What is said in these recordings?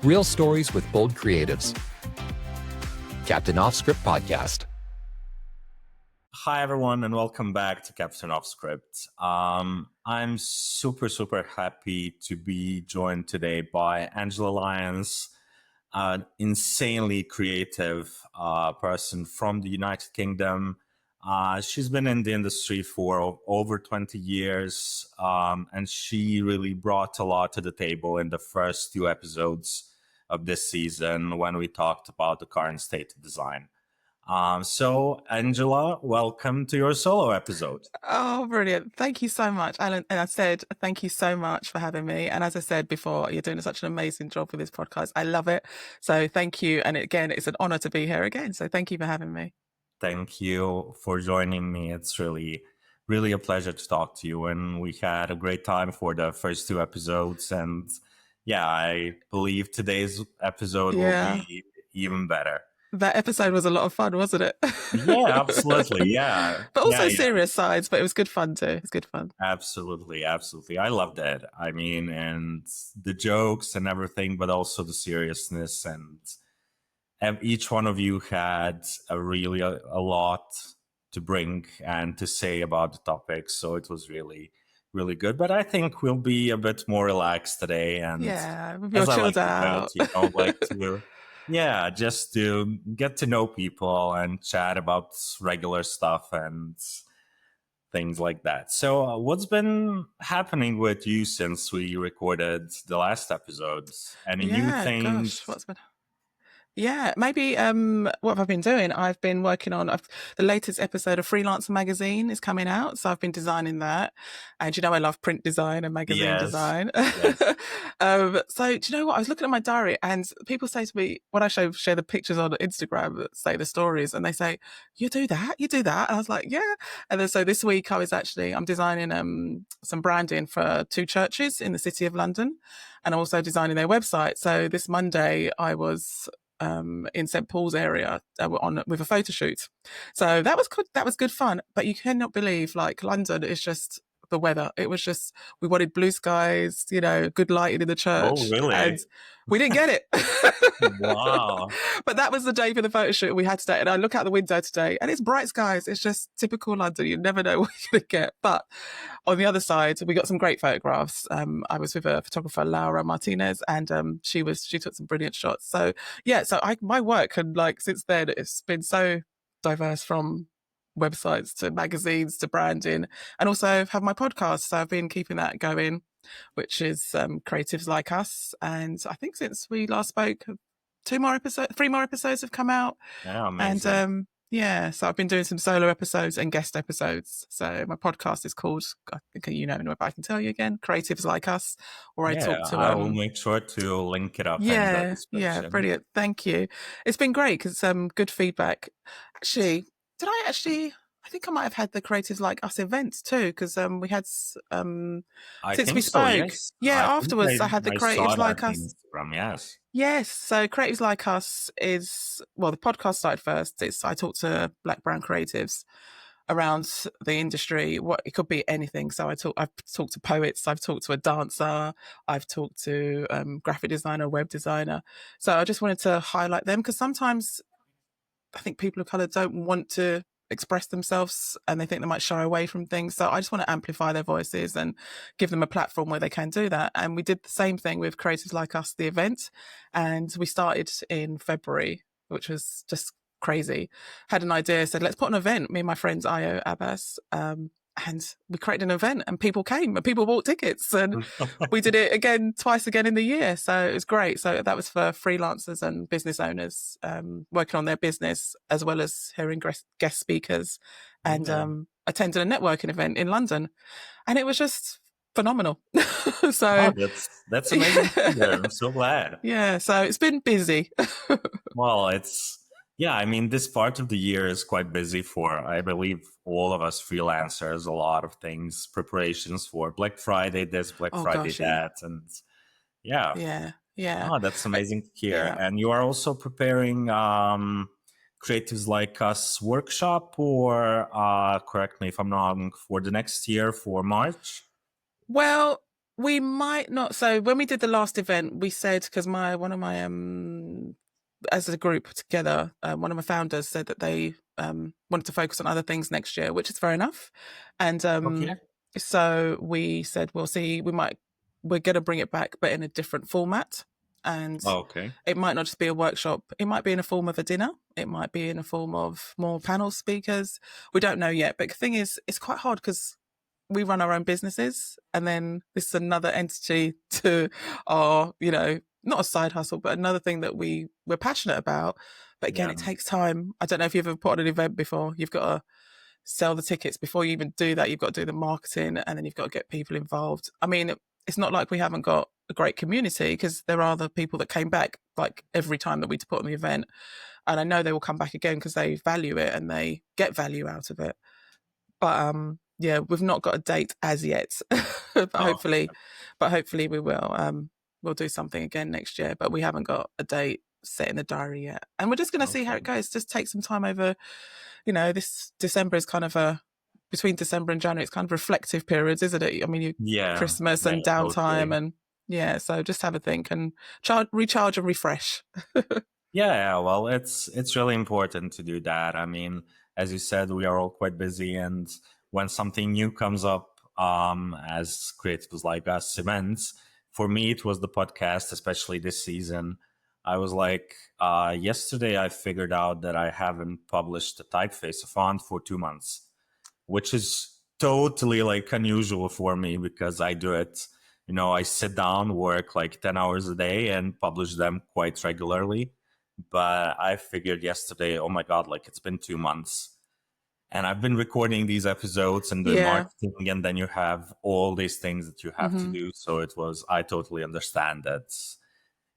Real stories with bold creatives. Captain Off Script Podcast. Hi, everyone, and welcome back to Captain Off Script. I'm super happy to be joined today by Angela Lyons, an insanely creative person from the United Kingdom. She's been in the industry for over 20 years, and she really brought a lot to the table in the first 2 episodes of this season when we talked about the current state of design. So, Angela, welcome to your solo episode. Oh, brilliant. Thank you so much, Alan. And I said, thank you so much for having me. And as I said before, you're doing such an amazing job with this podcast. I love it. So thank you. And again, it's an honor to be here again. So thank you for having me. Thank you for joining me. It's really a pleasure to talk to you. And we had a great time for the first 2 episodes. And yeah, I believe today's episode will be even better. That episode was a lot of fun, wasn't it? Yeah, absolutely. Yeah. But also serious sides, but it was good fun too. It's good fun. Absolutely. I loved it. I mean, and the jokes and everything, but also the seriousness. And each one of you had a lot to bring and to say about the topic. So it was really good. But I think we'll be a bit more relaxed today. And we'll be chilled out. Just to get to know people and chat about regular stuff and things like that. So what's been happening with you since we recorded the last episode? Any new things? Yeah, maybe what have I been doing? I've been working on the latest episode of Freelancer Magazine is coming out. So I've been designing that. And you know, I love print design and magazine design. Yes. So do you know what? I was looking at my diary and people say to me, when I share the pictures on Instagram, say the stories, and they say, you do that? And I was like, yeah. And then so this week I'm designing some branding for 2 churches in the City of London and also designing their website. So this Monday I was in St. Paul's area with a photo shoot. So that was good. That was good fun. But you cannot believe, like, London is just the weather. It was just, we wanted blue skies, you know, good lighting in the church. Oh, really? And we didn't get it. Wow. But that was the day for the photo shoot we had today. And I look out the window today and it's bright skies. It's just typical London. You never know what you're going to get. But on the other side, we got some great photographs. I was with a photographer, Laura Martinez, and she took some brilliant shots. So yeah, my work and like since then, it's been so diverse from websites to magazines to branding, and also have my podcast. So I've been keeping that going, which is Creatives Like Us. And I think since we last spoke, 3 more episodes have come out. Yeah, amazing. And so I've been doing some solo episodes and guest episodes. So my podcast is called, I think you know, but I can tell you again, Creatives Like Us, or I talk to... I will make sure to link it up. Yeah, brilliant. Thank you. It's been great because good feedback. Actually, I think I might have had the Creatives Like Us events too, because we had since we spoke. Yes. Afterwards I had the Creatives Like Us. Instagram, yes. So Creatives Like Us is, well, the podcast started first. I talk to Black brown creatives around the industry. What it could be anything. So I've talked to poets. I've talked to a dancer. I've talked to graphic designer, web designer. So I just wanted to highlight them because sometimes I think people of color don't want to express themselves and they think they might shy away from things. So I just want to amplify their voices and give them a platform where they can do that. And we did the same thing with Creatives Like Us, the event. And we started in February, which was just crazy. Had an idea, said, let's put an event, me and my friends, Ayo, Abbas, and we created an event and people came and people bought tickets and we did it twice again in the year. So it was great. So that was for freelancers and business owners working on their business, as well as hearing guest speakers and attending a networking event in London. And it was just phenomenal. So that's amazing. I'm so glad. Yeah. So it's been busy. Well, I mean, this part of the year is quite busy for, I believe, all of us freelancers. A lot of things, preparations for Black Friday this, Black Friday that. And Yeah. Oh, that's amazing to hear. Yeah. And you are also preparing Creatives Like Us workshop, or correct me if I'm wrong, for the next year, for March? Well, We might not. So when we did the last event, we said, because one of my as a group together, one of my founders said that they wanted to focus on other things next year, which is fair enough. And Okay. so we said, we'll see. We're going to bring it back, but in a different format. And Okay. it might not just be a workshop. It might be in a form of a dinner. It might be in a form of more panel speakers. We don't know yet. But the thing is, it's quite hard because we run our own businesses, and then this is another entity to our, not a side hustle, but another thing that we're passionate about. But again, Yeah. it takes time. I don't know if you've ever put on an event before. You've got to sell the tickets before you even do that. You've got to do the marketing, and then you've got to get people involved. I mean, it's not like we haven't got a great community, because there are the people that came back like every time that we put on the event, and I know they will come back again because they value it and they get value out of it. But yeah, we've not got a date as yet, but hopefully we will. We'll do something again next year, but we haven't got a date set in the diary yet, and we're just going to see how it goes. Just take some time over. This December is kind of between December and January. It's kind of reflective periods, isn't it? I mean, Christmas and downtime, totally. And so just have a think and recharge and refresh. Yeah, well, it's really important to do that. I mean, as you said, we are all quite busy, and when something new comes up, as creatives like us events, for me it was the podcast, especially this season. I was like, yesterday I figured out that I haven't published a typeface, a font for 2 months, which is totally like unusual for me, because I do it, I sit down, work like 10 hours a day and publish them quite regularly. But I figured yesterday, oh my God, like it's been 2 months. And I've been recording these episodes and doing marketing, and then you have all these things that you have to do. So I totally understand that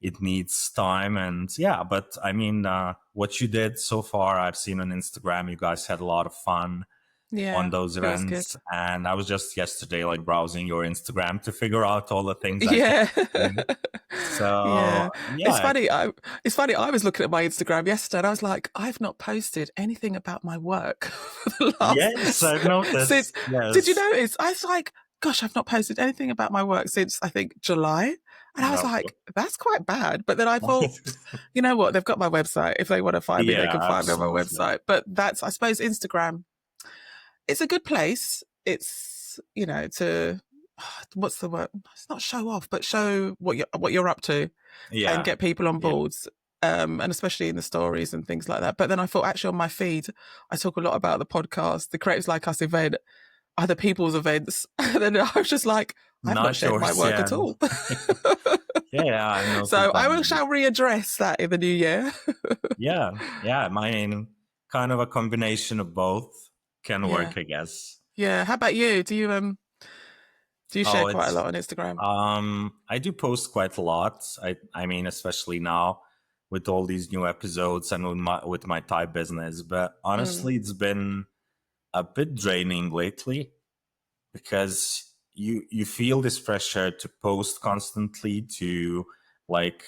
it needs time. And yeah, but I mean, what you did so far, I've seen on Instagram, you guys had a lot of fun on those events. And I was just yesterday like browsing your Instagram to figure out all the things So it's funny. It's funny. I was looking at my Instagram yesterday, and I was like, I've not posted anything about my work for the last. Yes, I've noticed. Did you notice? I was like, gosh, I've not posted anything about my work since I think July, and I was like, that's quite bad. But then I thought, you know what? They've got my website. If they want to find me, they can find me on my website. But I suppose Instagram. It's a good place. It's to. What's the word? It's not show off, but show what you're up to, and get people on boards, and especially in the stories and things like that. But then I thought, actually, on my feed, I talk a lot about the podcast, the Creatives Like Us event, other people's events, and then I was just like, I've not shared my work at all. I know. So I shall readdress that in the new year. I mean, kind of a combination of both can work, I guess. Yeah. How about you? Do you share quite a lot on Instagram? I do post quite a lot. I mean, especially now with all these new episodes and with my type business. But honestly, it's been a bit draining lately, because you feel this pressure to post constantly, to like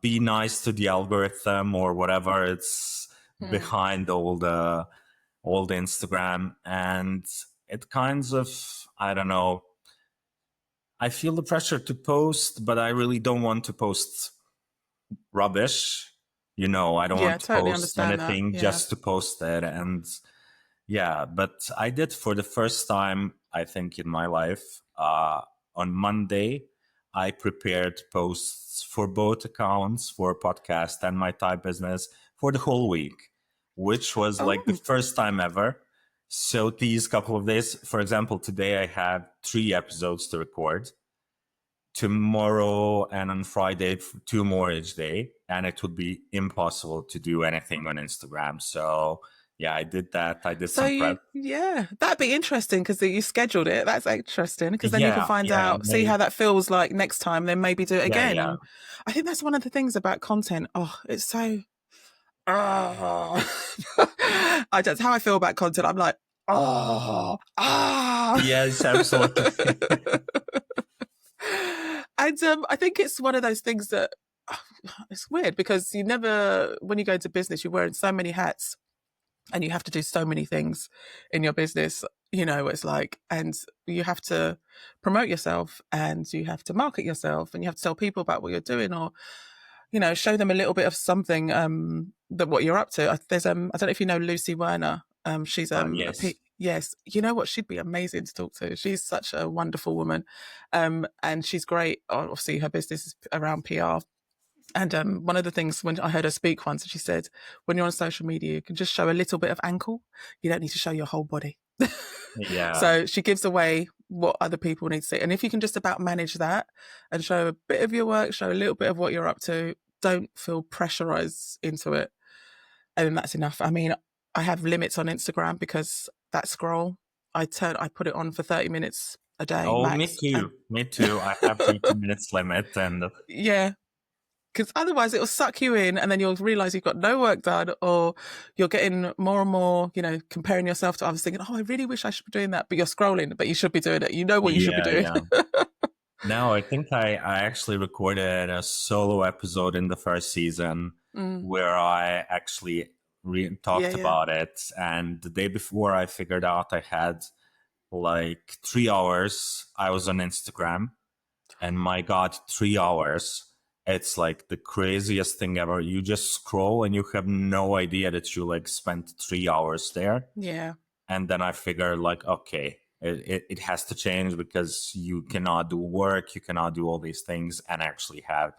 be nice to the algorithm or whatever it's behind all the Instagram, and it kinds of, I don't know, I feel the pressure to post, but I really don't want to post rubbish. I don't want to post anything just to post it. And but I did, for the first time, I think, in my life, on Monday, I prepared posts for both accounts, for podcast and my type business, for the whole week, which was like the first time ever. So these couple of days, for example, today I have 3 episodes to record. Tomorrow and on Friday, 2 more each day. And it would be impossible to do anything on Instagram. So I did that. I did some prep. That'd be interesting, because you scheduled it. That's interesting, because then you can find out, see how that feels like next time, then maybe do it again. And I think that's one of the things about content. It's so... that's how I feel about content. I'm like, yes, absolutely. And I think it's one of those things that it's weird, because when you go into business, you're wearing so many hats and you have to do so many things in your business. you know what it's like. And you have to promote yourself, and you have to market yourself, and you have to tell people about what you're doing, or, you know, show them a little bit of something that what you're up to. There's I don't know if you know Lucy Werner. She's Yes. yes, you know what, she'd be amazing to talk to. She's such a wonderful woman, and she's great. Obviously, her business is around PR. And one of the things when I heard her speak once, she said, when you're on social media, you can just show a little bit of ankle. You don't need to show your whole body. Yeah. So she gives away what other people need to see. And if you can just about manage that and show a bit of your work, show a little bit of what you're up to, don't feel pressurized into it. And then that's enough. I mean, I have limits on Instagram because that scroll, I put it on for 30 minutes a day Oh, me max. too. Me too. I have 30 minutes limit, and Yeah. Because otherwise it'll suck you in, and then you'll realize you've got no work done, or you're getting more and more, you know, comparing yourself to others, thinking, oh, I really wish I should be doing that. But you're scrolling, but you should be doing it. You know what you should be doing. yeah. No, I think I actually recorded a solo episode in the first season where I actually talked about it. And the day before, I figured out I had like 3 hours. I was on Instagram, and my God, 3 hours. It's like the craziest thing ever. You just scroll and you have no idea that you like spent 3 hours there. Yeah. And then I figured like, okay, it has to change, because you cannot do work, you cannot do all these things and actually have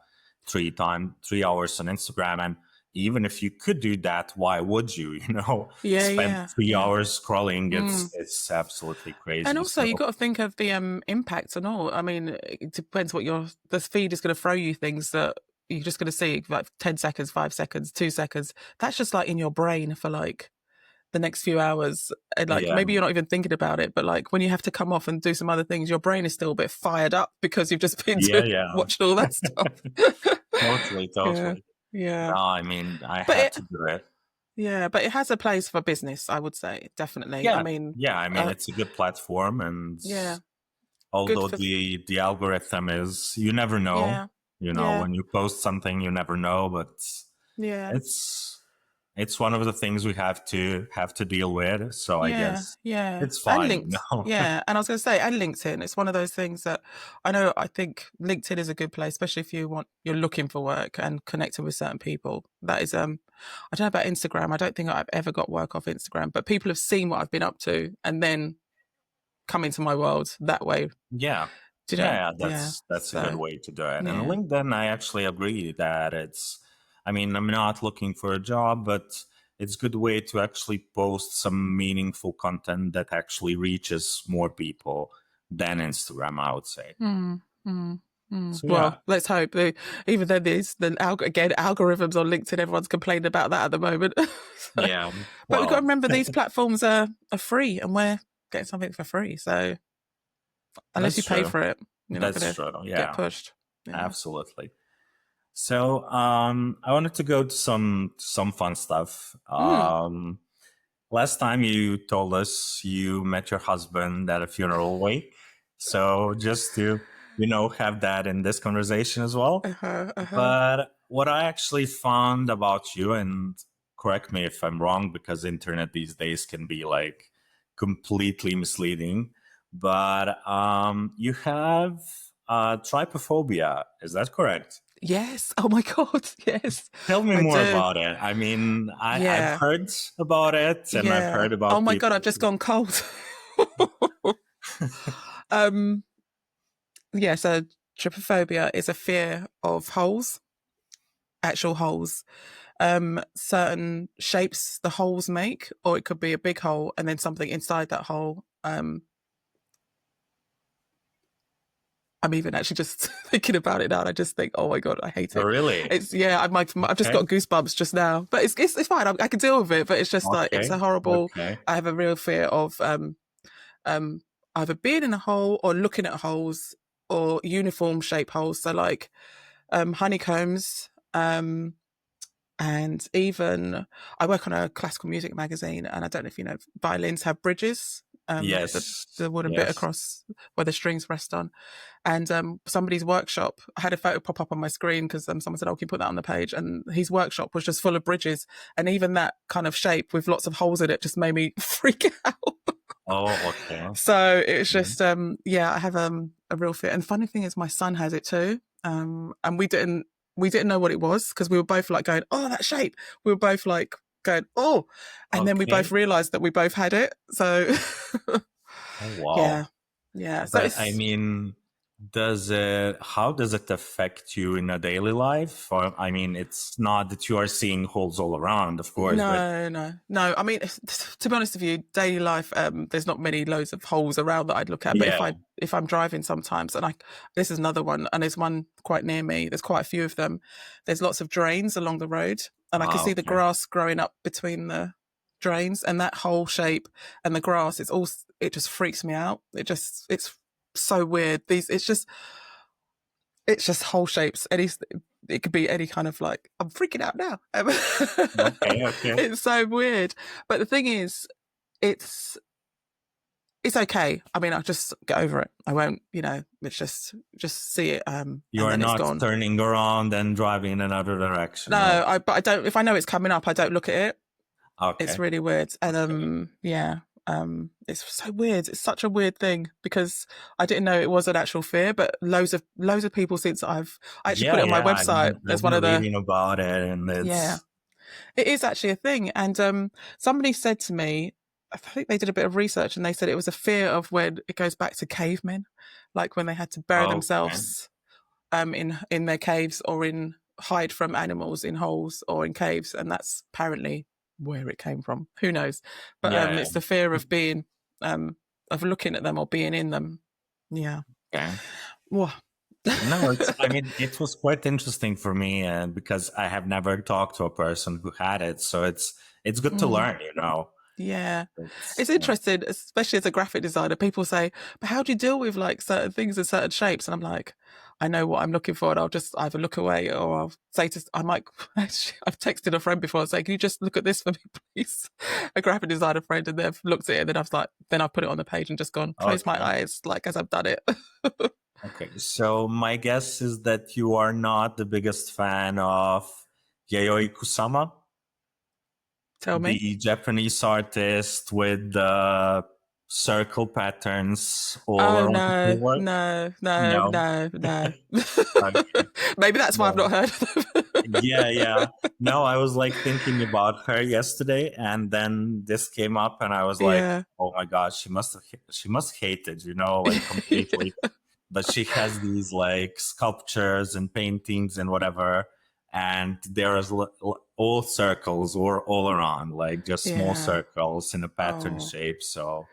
3 hours on Instagram. And even if you could do that, why would you, spend 3 hours scrolling? It's absolutely crazy. And also you've got to think of the impact and all. I mean, it depends what the feed is going to throw you things that you're just going to see like 10 seconds, 5 seconds, 2 seconds. That's just like in your brain for like the next few hours. And like maybe you're not even thinking about it, but like when you have to come off and do some other things, your brain is still a bit fired up because you've just been watching all that stuff. Totally. Yeah. No, I mean, I had to do it. Yeah, but it has a place for business, I would say, definitely. Yeah, I mean, it's a good platform, and yeah, although the algorithm is, you never know, when you post something, you never know, but it's one of the things we have to deal with. So I guess it's fine. And and I was going to say, and LinkedIn, it's one of those things that I think LinkedIn is a good place, especially if you're looking for work and connecting with certain people. That is, I don't know about Instagram. I don't think I've ever got work off Instagram, but people have seen what I've been up to and then come into my world that way. Yeah. That's a good way to do it. And LinkedIn, I actually agree that I'm not looking for a job, but it's a good way to actually post some meaningful content that actually reaches more people than Instagram, I would say. So, well, let's hope. Even then, there's algorithms on LinkedIn. Everyone's complaining about that at the moment. But we've got to remember these platforms are free, and we're getting something for free. So unless you pay for it, you're not going to get pushed. Yeah. Absolutely. So I wanted to go to some fun stuff. Last time you told us you met your husband at a funeral wake. So just to, have that in this conversation as well. But what I actually found about you, and correct me if I'm wrong, because internet these days can be like completely misleading, but you have trypophobia. Is that correct? Yes. Oh my God. Yes. Tell me more about it. I mean, I've heard about it, and I've heard about. Oh my God, I've just gone cold. So trypophobia is a fear of holes, actual holes, certain shapes the holes make, or it could be a big hole and then something inside that hole. I'm even actually just thinking about it now, and I just think, oh my God, I hate it. Oh, really? I've just got goosebumps just now, but it's fine. I can deal with it, but it's just like, it's a horrible, I have a real fear of either being in a hole or looking at holes or uniform shaped holes. So like honeycombs, and even I work on a classical music magazine, and I don't know if you know, violins have bridges. The wooden bit across where the strings rest on. And somebody's workshop, I had a photo pop up on my screen because someone said, oh, can you put that on the page? And his workshop was just full of bridges. And even that kind of shape with lots of holes in it just made me freak out. Oh, okay. So it's Mhm. just, I have a real fear. And the funny thing is, my son has it too. And we didn't know what it was because we were both like going, oh, that shape. We were both like going, oh, and then we both Okay. realized that we both had it. So Oh, yeah, wow. yeah. So But I it's mean, how does it affect you in a daily life? Or, I mean, it's not that you are seeing holes all around, of course, but no. I mean, to be honest with you, daily life, there's not many loads of holes around that I'd look at. But yeah. if I'm driving sometimes, and this is another one, and there's one quite near me. There's quite a few of them. There's lots of drains along the road, and I can Ah, see the okay. grass growing up between the drains, and that whole shape and the grass. It just freaks me out. It's so weird. It's just whole shapes. It could be any kind of like, I'm freaking out now. Okay, okay. It's so weird. But the thing is, it's it's okay. I mean, I'll just get over it. I won't, it's just see it, and You are then it's not gone. turning around and driving in another direction, no. But I don't. If I know it's coming up, I don't look at it. It's Okay. really weird. And Okay. it's so weird. It's such a weird thing because I didn't know it was an actual fear, but loads of people since I actually put Yeah, it on my yeah. website I've as one been of the reading about it, and yeah. it's It is actually a thing. And somebody said to me, I think they did a bit of research and they said it was a fear of when it goes back to cavemen, like when they had to bury okay. themselves in their caves or in hide from animals in holes or in caves. And that's apparently where it came from. Who knows? But Yeah, it's the fear of being, of looking at them or being in them. Yeah. okay. Whoa. No, I mean, it was quite interesting for me, and because I have never talked to a person who had it, so it's good to Mm. learn, you know. Yeah. It's It's interesting, especially as a graphic designer. People say, but how do you deal with like certain things and certain shapes? And I'm like, I know what I'm looking for and I'll just either look away or I'll say actually, I've texted a friend before and say, can you just look at this for me, please? A graphic designer friend, and they've looked at it and then I've put it on the page and just gone, close my okay. eyes, like as I've done it. Okay, so my guess is that you are not the biggest fan of Yayoi Kusama, Tell me. the Japanese artist with the circle patterns all Oh around her no, work. no, no, No. no, no. Okay. Maybe that's why I've No. not heard of them. Yeah, yeah. No, I was like thinking about her yesterday, and then this came up, and I was like, Yeah. "Oh my God, she must hate it, you know, like completely." But she has these like sculptures and paintings and whatever, and there's all circles or all around, like just small Yeah. circles in a pattern Oh. shape. So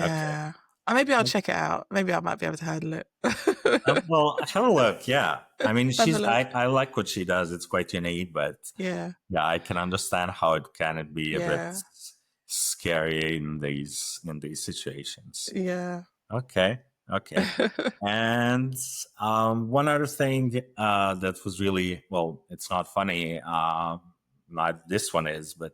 okay. Yeah. Maybe I'll check it out. Maybe I might be able to handle it. Well, have a look. Yeah, I mean, Have a I look. I like what she does. It's quite unique, but Yeah. yeah, I can understand how it can be a bit Yeah. scary in these situations. Yeah. Okay, okay. And one other thing that was really well, it's not funny. Not this one is, but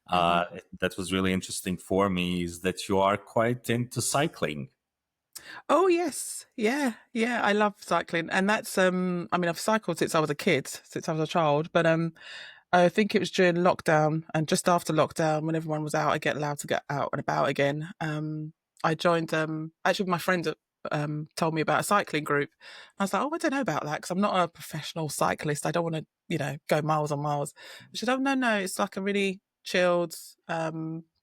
hmm that was really interesting for me is that you are quite into cycling. Oh yes. Yeah. Yeah. I love cycling. And that's I mean I've cycled since I was a kid, since I was a child, but I think it was during lockdown and just after lockdown when everyone was out, I get allowed to get out and about again. I joined actually my friend told me about a cycling group. I was like, oh, I don't know about that because I'm not a professional cyclist. I don't want to, go miles on miles. She said, oh no, it's like a really chilled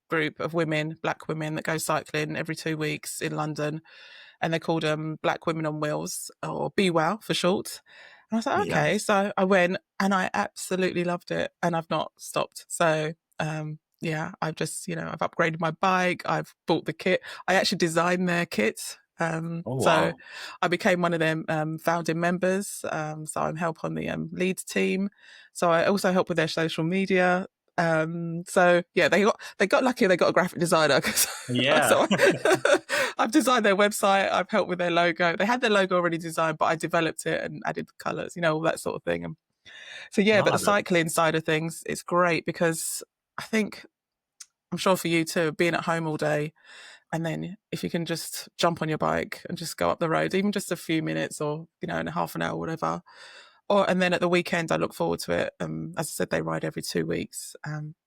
group of women, black women that go cycling every 2 weeks in London, and they're called Black Women on Wheels, or BWOW for short. And I was like, Yeah. okay. So I went and I absolutely loved it, and I've not stopped. So yeah, I've just, I've upgraded my bike. I've bought the kit. I actually designed their kit. Oh So wow. I became one of them founding members. So I'm help on the lead team. So I also help with their social media. So yeah, they got lucky. They got a graphic designer. Yeah. So I've designed their website. I've helped with their logo. They had their logo already designed, but I developed it and added colors, all that sort of thing. And so yeah, but No, the cycling side of things, it's great because I think I'm sure for you too, being at home all day, and then if you can just jump on your bike and just go up the road, even just a few minutes or, in a half an hour, whatever. And then at the weekend, I look forward to it. As I said, they ride every 2 weeks.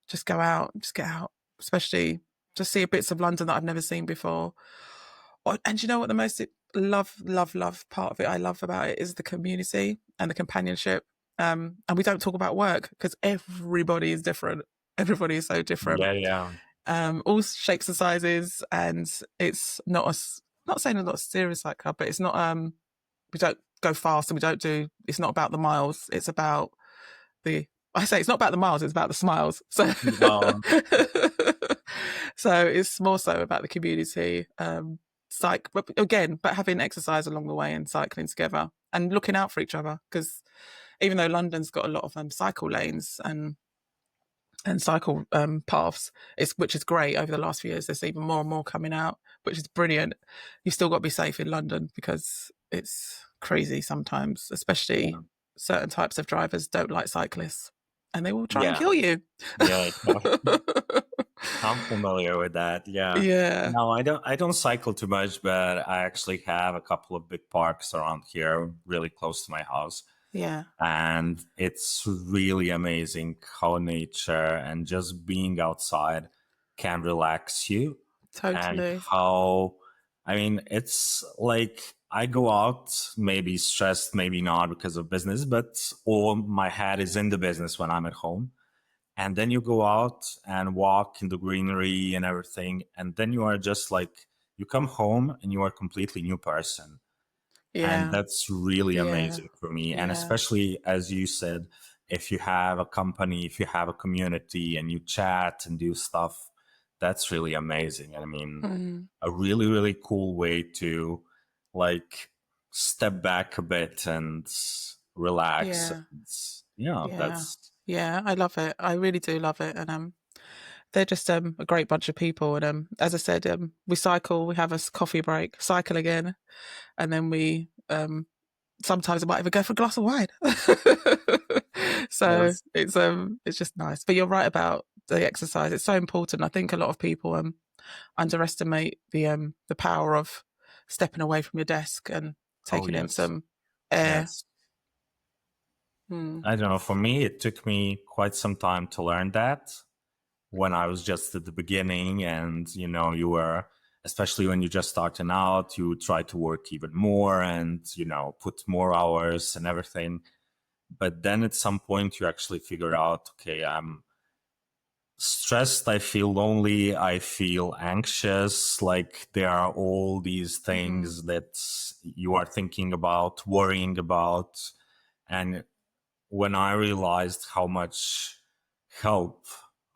Just go out, just get out, especially just see bits of London that I've never seen before. And you know what the most love part of it I love about it is the community and the companionship. And we don't talk about work because everybody is different. Everybody is so different. Yeah. All shapes and sizes, and it's not saying it's not a stereotype club, but it's not. We don't go fast, and we don't do. It's not about the miles. It's about the. I say it's not about the miles. It's about the smiles. So, so it's more so about the community. But having exercise along the way and cycling together and looking out for each other, because even though London's got a lot of cycle lanes and cycle paths, which is great. Over the last few years, there's even more and more coming out, which is brilliant. You've still got to be safe in London because it's crazy sometimes, especially certain types of drivers don't like cyclists and they will try and kill you. Yeah. I'm familiar with that. Yeah. No, I don't cycle too much, but I actually have a couple of big parks around here, really close to my house. Yeah. And it's really amazing how nature and just being outside can relax you. Totally. And how, I mean, it's like I go out, maybe stressed, maybe not because of business, but all my head is in the business when I'm at home. And then you go out and walk in the greenery and everything. And then you are just like, you come home and you are a completely new person. Yeah. And that's really amazing for me. And especially, as you said, if you have a company, if you have a community and you chat and do stuff, that's really amazing. I mean, a really, really cool way to like step back a bit and relax. Yeah, I love it. I really do love it. And they're just a great bunch of people. And as I said, we cycle, we have a coffee break, cycle again, and then we sometimes I might even go for a glass of wine. So it's just nice. But you're right about the exercise. It's so important. I think a lot of people underestimate the power of stepping away from your desk and taking in some air. I don't know. For me, it took me quite some time to learn that when I was just at the beginning. And, you were, especially when you're just starting out, you try to work even more and, put more hours and everything. But then at some point, you actually figure out, okay, I'm stressed, I feel lonely, I feel anxious. Like there are all these things that you are thinking about, worrying about. And when I realized how much help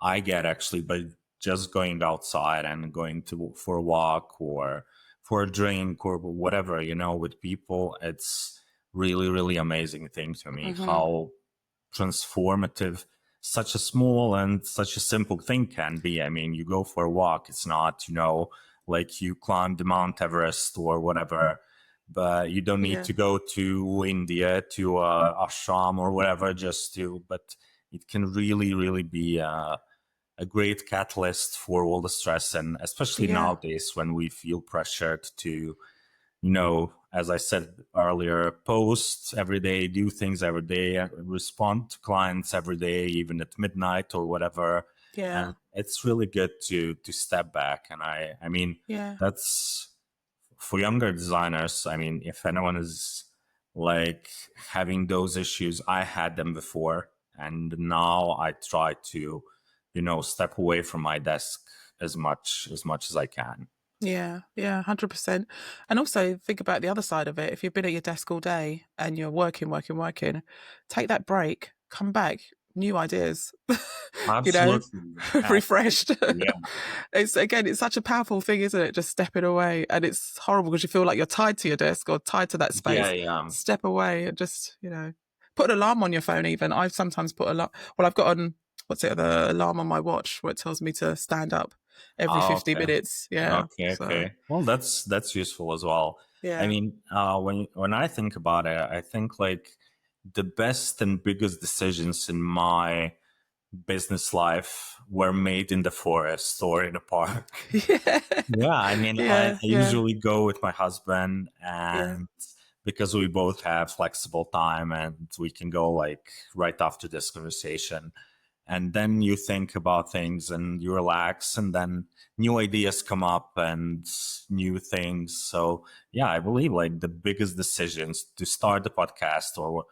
I get actually by just going outside and going for a walk or for a drink or whatever, with people, it's really, really amazing thing to me how transformative such a small and such a simple thing can be. I mean, you go for a walk, it's not, like you climb the Mount Everest or whatever, but you don't need to go to India to ashram or whatever but it can really, really be a great catalyst for all the stress. And especially nowadays when we feel pressured to, as I said earlier, post every day, do things every day, respond to clients every day, even at midnight or whatever. Yeah. And it's really good to step back. And I mean, that's for younger designers. I mean, if anyone is like having those issues, I had them before. And now I try to, step away from my desk as much as I can. Yeah, 100%. And also think about the other side of it. If you've been at your desk all day and you're working, take that break, come back, new ideas, Absolutely. Refreshed. Yeah. It's such a powerful thing, isn't it? Just stepping away. And it's horrible because you feel like you're tied to your desk or tied to that space. Yeah. Step away and just, put an alarm on your phone even. I've sometimes put I've got on, the alarm on my watch where it tells me to stand up every 50 minutes. Yeah. Okay. Well, that's useful as well. Yeah. I mean, when I think about it, I think like the best and biggest decisions in my business life were made in the forest or in a park. I mean, I usually go with my husband, and because we both have flexible time and we can go like right after this conversation. and then you think about things and you relax, and then new ideas come up and new things. So yeah, I believe like the biggest decisions to start the podcast or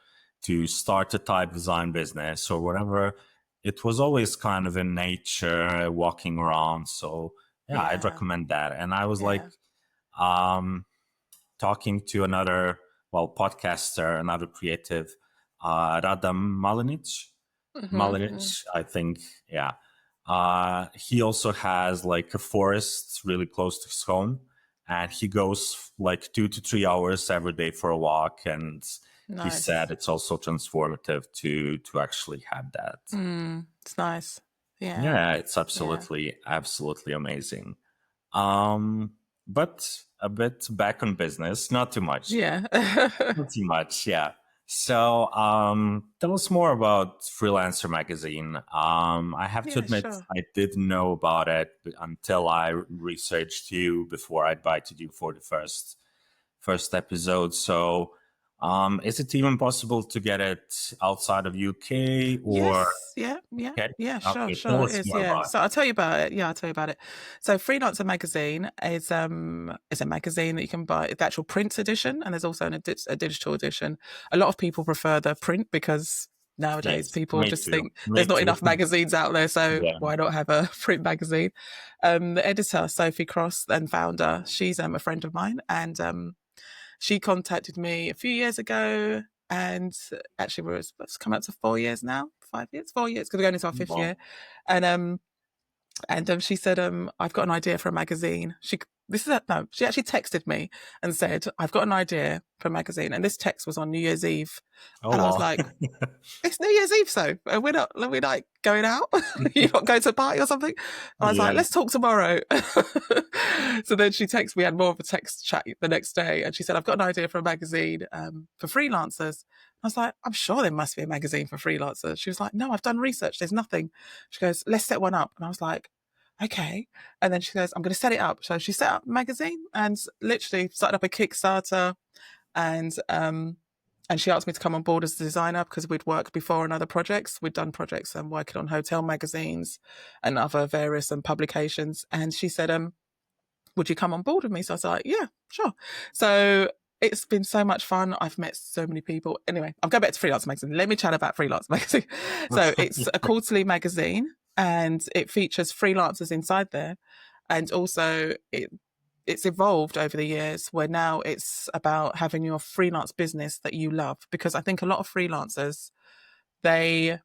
to start a type design business or whatever, it was always kind of in nature, walking around. So yeah, I'd Yeah. recommend that. And I was like, Yeah. talking to another, well, podcaster, another creative, Radam Malinic, I think. Yeah. He also has like a forest really close to his home, and he goes like 2 to 3 hours every day for a walk. And he Nice. said it's also transformative to actually have that. It's nice. Yeah. Yeah, it's absolutely amazing. But a bit back on business, not too much. Yeah. Not too much, yeah. So tell us more about Freelancer Magazine. I have to Yeah, admit, sure. I didn't know about it until I researched you before I invited you for the first episode. So is it even possible to get it outside of UK or? Yes. Yeah. Okay, Sure. okay, Sure. tell It us is. more Yeah. about it. So I'll tell you about it. Yeah, I'll tell you about it. So Freelancer Magazine is a magazine that you can buy the actual print edition, and there's also a digital edition. A lot of people prefer the print because nowadays Yes, people me just too. think Me there's not too. enough magazines out there, so Yeah. why not have a print magazine? The editor, Sophie Cross, and founder, she's a friend of mine, and she contacted me a few years ago, and actually it's come up to 4 years now, 5 years, 4 years, because we're going into our fifth Wow. year. And she said, I've got an idea for a magazine. She actually texted me and said, I've got an idea for a magazine. And this text was on New Year's Eve. Oh, And I was wow. like, it's New Year's Eve, so we're not going out. You're not going to a party or something. I was like, let's talk tomorrow. So then she texted me, had more of a text chat the next day, and she said, I've got an idea for a magazine for freelancers. I was like, I'm sure there must be a magazine for freelancers. She was like, no, I've done research. There's nothing. She goes, let's set one up. And I was like, okay. And then she goes, I'm going to set it up. So she set up a magazine and literally started up a Kickstarter, and she asked me to come on board as a designer because we'd worked before on other projects. We'd done projects and working on hotel magazines and other various publications. And she said, would you come on board with me? So I was like, yeah, sure. So it's been so much fun. I've met so many people. Anyway, I'll go back to Freelancer Magazine. Let me chat about Freelancer Magazine. So it's a quarterly magazine, and it features freelancers inside there. And also it's evolved over the years, where now it's about having your freelance business that you love. Because I think a lot of freelancers, they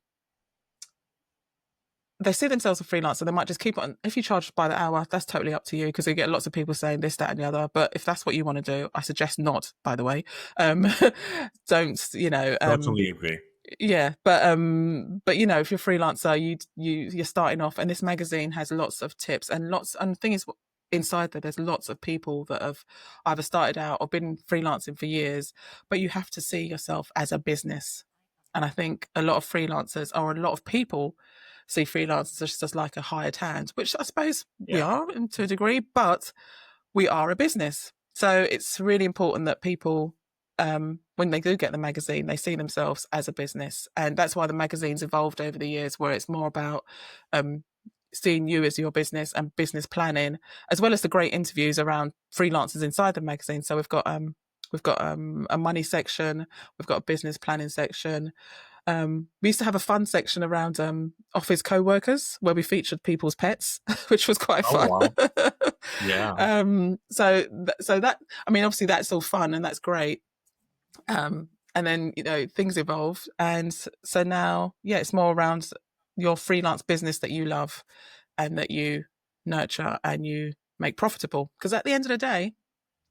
see themselves as a freelancer. They might just keep on. If you charge by the hour, that's totally up to you, because you get lots of people saying this, that, and the other. But if that's what you want to do, I suggest not, by the way. Don't, Totally agree. Yeah, but if you're a freelancer, you're starting off, and this magazine has lots of tips and the thing is, inside there's lots of people that have either started out or been freelancing for years, but you have to see yourself as a business. And I think a lot of freelancers, or a lot of people, see freelancers just like a hired hand, which I suppose we are to a degree, but we are a business. So it's really important that people, when they do get the magazine, they see themselves as a business. And that's why the magazine's evolved over the years, where it's more about seeing you as your business and business planning, as well as the great interviews around freelancers inside the magazine. So we've got a money section, we've got a business planning section. We used to have a fun section around office co-workers, where we featured people's pets, which was quite fun. Wow. Yeah. So that, I mean, obviously that's all fun and that's great. And then, things evolved. And so now, it's more around your freelance business that you love and that you nurture and you make profitable. Because at the end of the day,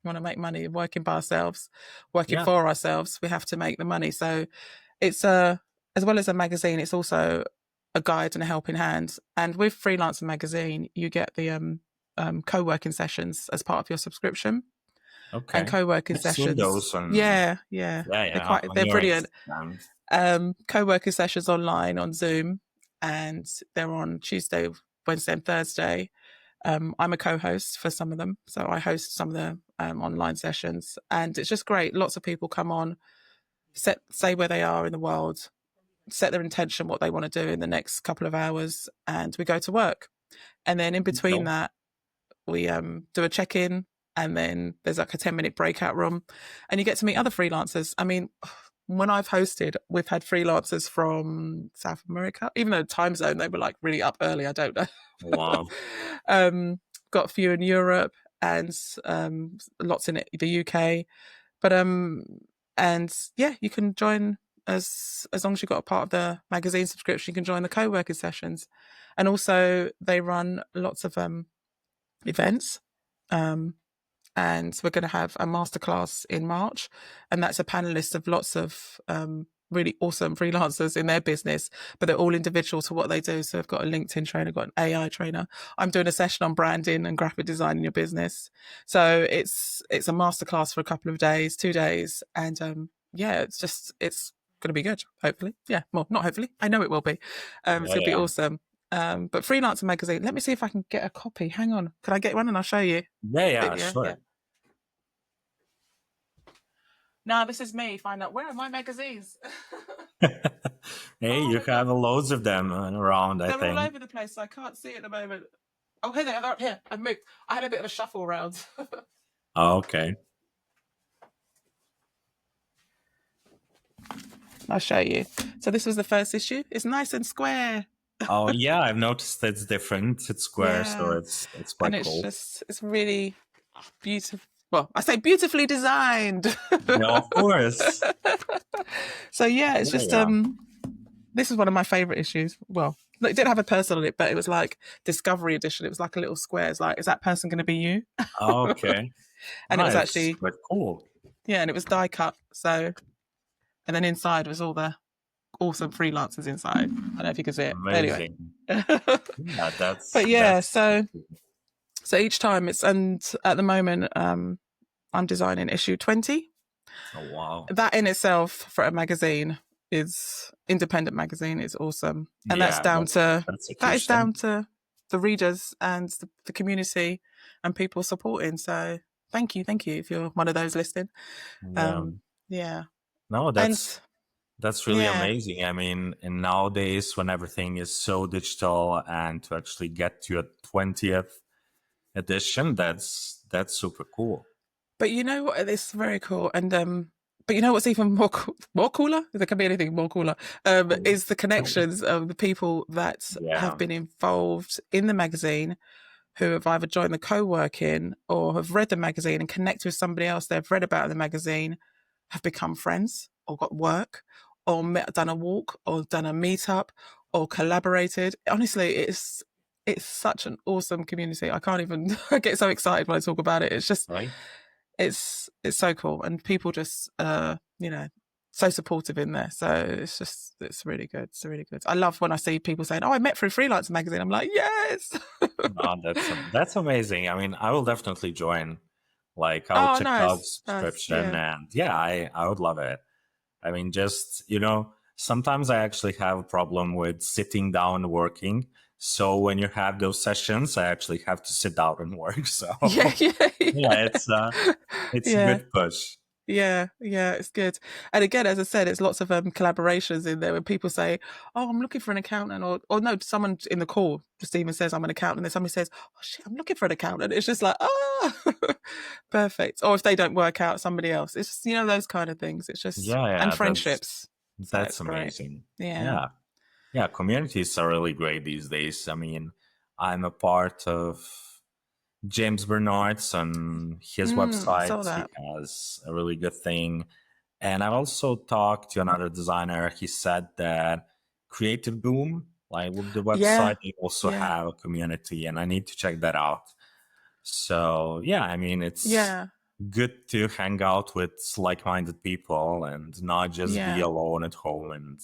we want to make money working by ourselves, working for ourselves. We have to make the money. So it's as well as a magazine, it's also a guide and a helping hand. And with Freelancer Magazine, you get the co-working sessions as part of your subscription. Okay. And co-working sessions. Those on, yeah. They're brilliant. Co-working sessions online on Zoom, and they're on Tuesday, Wednesday, and Thursday. I'm a co-host for some of them, so I host some of the online sessions, and it's just great. Lots of people come on, say where they are in the world, set their intention, what they want to do in the next couple of hours, and we go to work. And then in between that, we do a check-in, and then there's like a 10-minute breakout room, and you get to meet other freelancers. I mean, when I've hosted, we've had freelancers from South America, even though time zone, they were like really up early. I don't know. Wow. Got a few in Europe, and lots in the UK. But and yeah, you can join as long as you've got a part of the magazine subscription. You can join the co-working sessions, and also they run lots of events. And we're going to have a masterclass in March, and that's a panelist of lots of really awesome freelancers in their business, but they're all individual to what they do. So I've got a LinkedIn trainer, got an AI trainer. I'm doing a session on branding and graphic design in your business. So it's a masterclass for a couple of days, 2 days, and yeah, it's going to be good. Hopefully, yeah. Well, not hopefully. I know it will be. It's going to be awesome. But Freelancer Magazine, let me see if I can get a copy. Hang on. Can I get one and I'll show you? Yeah, sure. Yeah. No, this is me. Find out, where are my magazines? Hey, you have loads of them around, I think. They're all over the place, so I can't see at the moment. Oh, here they are. Here, I've moved. I had a bit of a shuffle around. Oh, okay. I'll show you. So this was the first issue. It's nice and square. Oh yeah, I've noticed it's different. It's square, so it's quite and cool. It's really beautiful. Well, I say beautifully designed. Yeah, of course. So yeah, it's just this is one of my favorite issues. Well, it didn't have a person on it, but it was like Discovery Edition. It was like a little square. It's like, is that person going to be you? Oh, okay. And it was actually quite cool. Yeah, and it was die cut. So, and then inside was all the awesome freelancers inside. I don't know if you can see it. Amazing. Anyway. Yeah, that's. But yeah, that's so each time and at the moment, I'm designing issue 20. Oh wow! That in itself for a magazine independent magazine is awesome, and that's down to the readers and the community and people supporting. So thank you if you're one of those listening. Yeah. No, that's really amazing. I mean, and nowadays when everything is so digital, and to actually get to a 20th edition, that's super cool. But you know what? It's very cool. And but you know what's even more cooler? There can be anything more cooler. Is the connections of the people that have been involved in the magazine, who have either joined the co-working or have read the magazine and connect with somebody else they've read about in the magazine, have become friends or got work or done a walk or done a meetup or collaborated. Honestly, it's such an awesome community. I can't even I get so excited when I talk about it. It's just it's so cool, and people just so supportive in there. So it's really good. It's really good. I love when I see people saying, "Oh, I met through Freelancer Magazine." I'm like, yes. Oh, that's amazing. I mean, I will definitely join. Like, I will check out the subscription, and I would love it. I mean, just sometimes I actually have a problem with sitting down and working. So when you have those sessions, I actually have to sit down and work. So it's a good push. Yeah, it's good. And again, as I said, it's lots of collaborations in there when people say, "Oh, I'm looking for an accountant," or no, someone in the call just even says, "I'm an accountant," and then somebody says, "Oh shit, I'm looking for an accountant." It's just like, perfect. Or if they don't work out, somebody else. It's just, those kind of things. It's just and friendships. That's amazing. Yeah. Yeah, communities are really great these days. I mean, I'm a part of James Bernard's on his website. He has a really good thing. And I've also talked to another designer. He said that Creative Boom, like with the website, they also have a community, and I need to check that out. So, I mean, it's good to hang out with like-minded people and not just be alone at home. And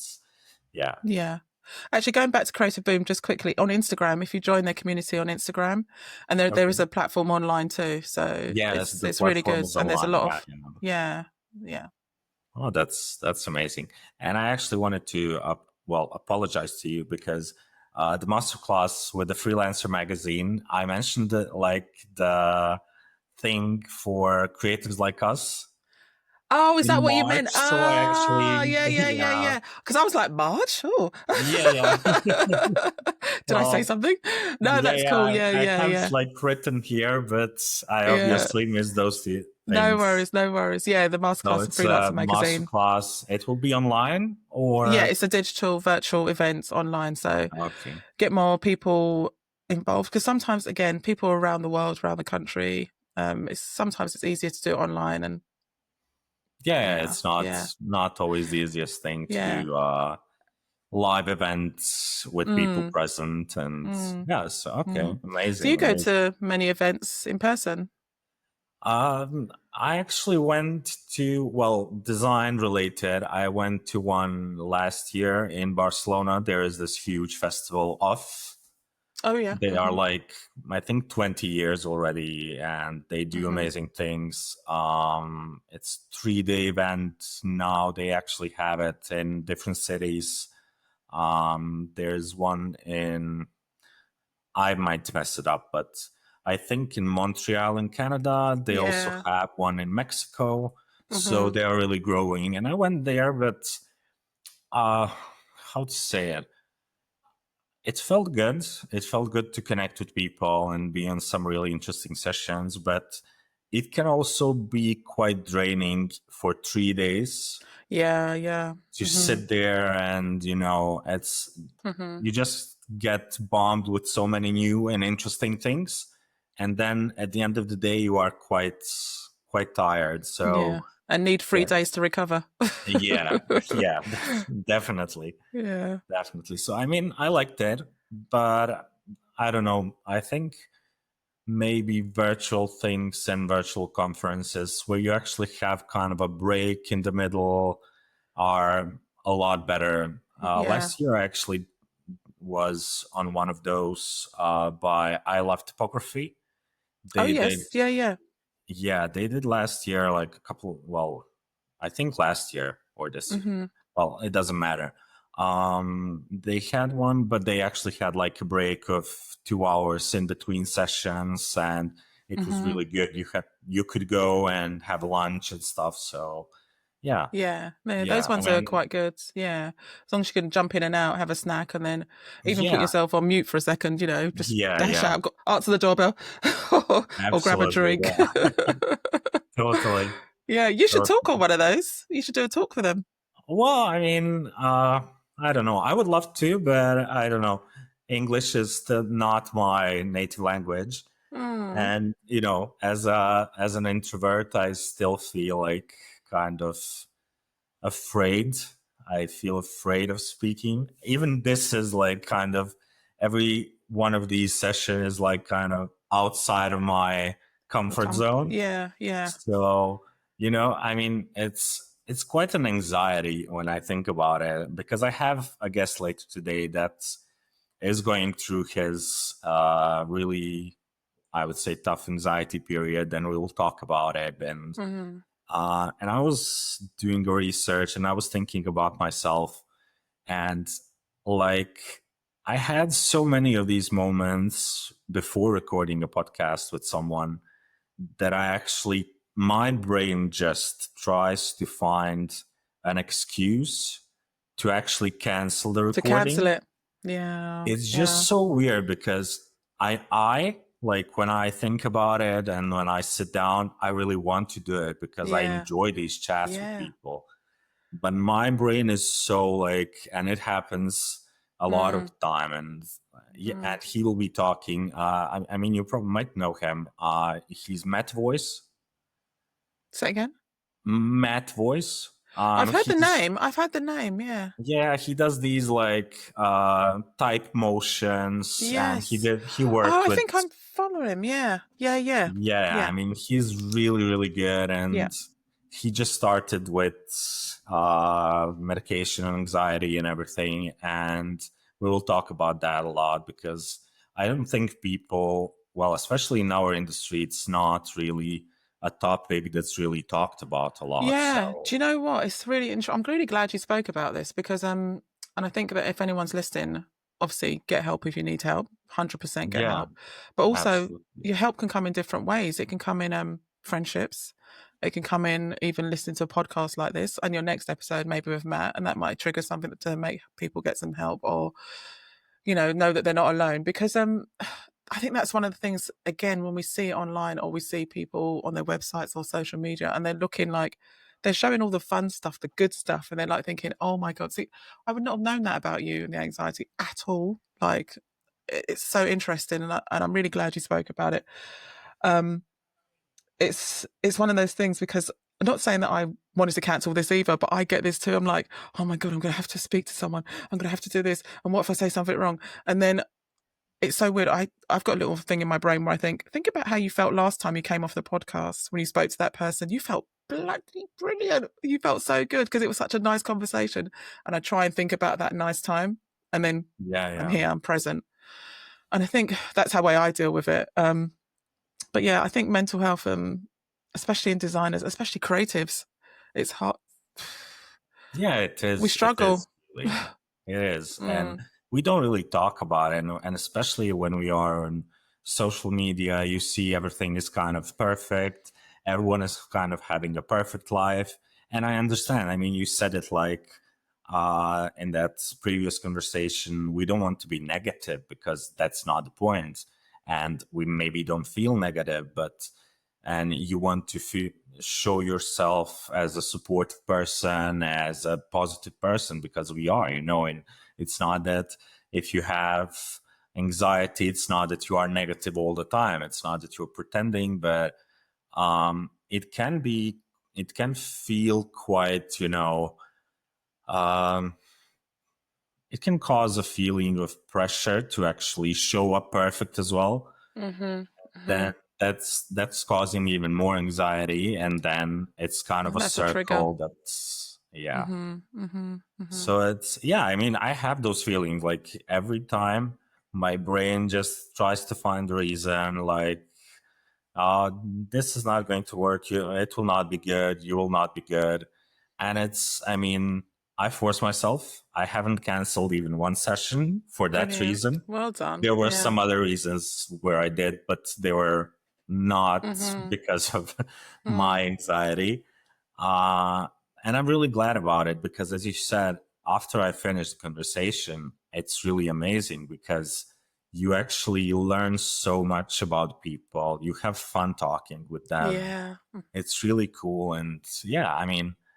Yeah. Actually, going back to Creative Boom just quickly, on Instagram, if you join their community on Instagram, and there is a platform online too, so it's really good, and there's a lot of Oh, that's amazing. And I actually wanted to apologize to you because the masterclass with the Freelancer Magazine, I mentioned the thing for creatives like us. Oh, is that in what you meant? March. So I Ah, actually, yeah. yeah, Because I was like, March? Oh. yeah. Did I say Well, something? No, yeah, that's cool. yeah. Yeah, I yeah, have yeah. like written here, but I Yeah. obviously missed those two No things. worries, no worries. Yeah, the So masterclass and it's a Freelancer Magazine. masterclass. It will be online Yeah, or it's a digital virtual event online. So okay. get more people involved because sometimes, again, people around the world, around the country, sometimes it's easier to do it online and Yeah, yeah, it's yeah, not always the easiest thing to yeah. do live events with people Mm, present, and mm, yes, okay, mm. Do amazing, you go amazing. to many events in person? I actually went to, well, design related. I went to one last year in Barcelona. There is this huge festival of. Oh yeah. They are Mm-hmm. like, I think 20 years already, and they do Mm-hmm. amazing things. It's 3-day event now. They actually have it in different cities. There's one in, I might mess it up, but I think in Montreal in Canada. They also Yeah. have one in Mexico. So Mm-hmm. they are really growing. And I went there, but uh, how to say it? It felt good. It felt good to connect with people and be on some really interesting sessions, but it can also be quite draining for 3 days Yeah. Yeah. to Mm-hmm. sit there and, Mm-hmm. you just get bombed with so many new and interesting things. And then at the end of the day, you are quite tired. Yeah. So And need 3 days to recover. yeah, yeah, definitely. Yeah. Definitely. So, I mean, I liked it, but I don't know. I think maybe virtual things and virtual conferences where you actually have kind of a break in the middle are a lot better. Yeah. Last year, I actually was on one of those by I Love Topography. Oh They did, yes. Yeah. Yeah. yeah, they did last year, like a couple, well, I think last year or this year. Mm-hmm. Well, it doesn't matter. They had one, but they actually had like a break of 2 hours in between sessions, and it was Mm-hmm. really good. You could go and have lunch and stuff. So yeah, Yeah, yeah, those yeah. I ones are mean, quite good. Yeah, as long as you can jump in and out, have a snack, and then even put yeah, yourself on mute for a second. Just yeah, dash yeah. out, answer the doorbell, or grab a Absolutely, drink. yeah. Totally, Yeah, you should talk on totally. one of those. You should do a talk for them. Well, I mean, I don't know. I would love to, but I don't know. English is still not my native language. Mm, And as an introvert, I still feel like kind of afraid. I feel afraid of speaking. Even this is like kind of every one of these sessions is like kind of outside of my comfort zone. yeah, yeah, So, I mean, it's quite an anxiety when I think about it, because I have a guest later today that is going through his really, I would say, tough anxiety period, and we will talk about it. mm, And I was doing research, and I was thinking about myself, and like I had so many of these moments before recording a podcast with someone that I actually, my brain just tries to find an excuse to actually cancel the to cancel recording. it. Yeah, It's yeah, just so weird because I like when I think about it and when I sit down, I really want to do it because I yeah, enjoy these chats with yeah. people. But my brain is so like, and it happens a lot of Mm, time. And yeah, mm. and he will be talking. I mean, you probably might know him. He's Matt Voice. Say again. Matt Voice. I've heard the He's name. I've had the name. Yeah. Yeah, he does these like type motions, and Yes. he Oh, worked I with. think I'm following him. Yeah. Yeah. Yeah. Yeah, I Yeah. mean, he's really really good, Yeah. and he just started with medication and anxiety and everything, and we will talk about that a lot because I don't think people, well, especially in our industry, it's not really a topic that's really talked about a lot. Yeah. So Do you know what? It's really interesting. I'm really glad you spoke about this because and I think that if anyone's listening, obviously get help if you need help. 100% get yeah, help. But also absolutely. your help can come in different ways. It can come in friendships. It can come in even listening to a podcast like this, and your next episode maybe with Matt, and that might trigger something to make people get some help, or know that they're not alone. Because I think that's one of the things, again, when we see it online or we see people on their websites or social media and they're looking like they're showing all the fun stuff, the good stuff, and they're like thinking, oh my God, see, I would not have known that about you and the anxiety at all. Like, it's so interesting, and I'm really glad you spoke about it. It's one of those things, because I'm not saying that I wanted to cancel this either, but I get this too. I'm like, oh my God, I'm going to have to speak to someone. I'm going to have to do this. And what if I say something wrong? And then it's so weird. I've got a little thing in my brain where I think about how you felt last time you came off the podcast when you spoke to that person. You felt bloody brilliant. You felt so good because it was such a nice conversation. And I try and think about that nice time, and then I'm here, I'm present. And I think that's how I deal with it. But yeah, I think mental health, especially in designers, especially creatives, it's hard. Yeah, it is. We struggle. It is. And we don't really talk about it. And especially when we are on social media, you see everything is kind of perfect. Everyone is kind of having a perfect life. And I understand. I mean, you said it like in that previous conversation, we don't want to be negative because that's not the point. And we maybe don't feel negative, and you want to show yourself as a supportive person, as a positive person, because we are, and it's not that if you have anxiety, it's not that you are negative all the time. It's not that you're pretending, but it can feel quite, it can cause a feeling of pressure to actually show up perfect as well. Then that's causing even more anxiety, and then it's kind of a circle that's So it's I mean, I have those feelings like every time my brain just tries to find a reason, like this is not going to work, it will not be good, you will not be good. And I force myself. I haven't canceled even one session for that reason. Well done. There were some other reasons where I did, but they were not because of my anxiety. And I'm really glad about it because, as you said, after I finished the conversation, it's really amazing because you actually learn so much about people. You have fun talking with them. Yeah. It's really cool. And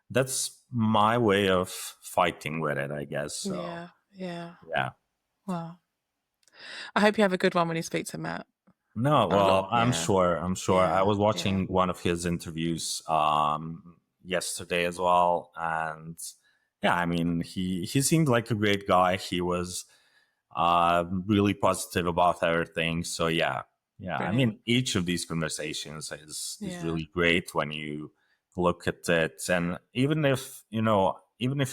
that's my way of fighting with it, I guess. So, yeah. Wow. I hope you have a good one when you speak to Matt. No, well, I'm sure. Yeah, I was watching one of his interviews yesterday as well. And he seemed like a great guy. He was really positive about everything. So yeah. Brilliant. I mean, each of these conversations is really great when you look at it. And even if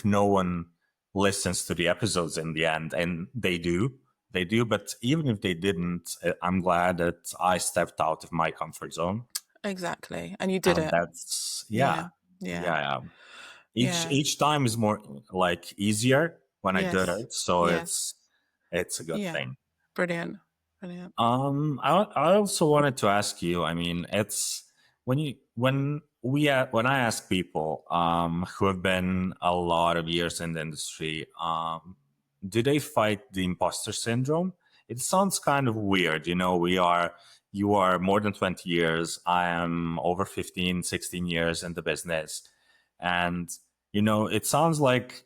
no one listens to the episodes in the end, and they do, but even if they didn't, I'm glad that I stepped out of my comfort zone. Exactly. And you did it. That's each time is more like easier when I did it. So it's a good thing. Brilliant. I also wanted to ask you, I mean, it's when I ask people who have been a lot of years in the industry, do they fight the imposter syndrome? It sounds kind of weird. You are more than 20 years. I am over 15, 16 years in the business. And, it sounds like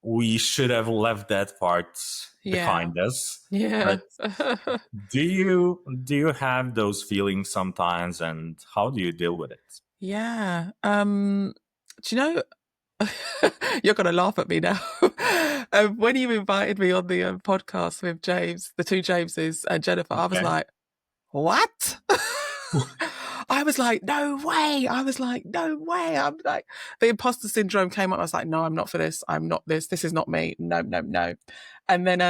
we should have left that part behind us. Yeah. But do you have those feelings sometimes, and how do you deal with it? Yeah. Do you know, you're going to laugh at me now. When you invited me on the podcast with James, the two Jameses and Jennifer, I was like, what? I was like, no way. I'm like, the imposter syndrome came up. I was like, no, I'm not for this. I'm not this. This is not me. No. And then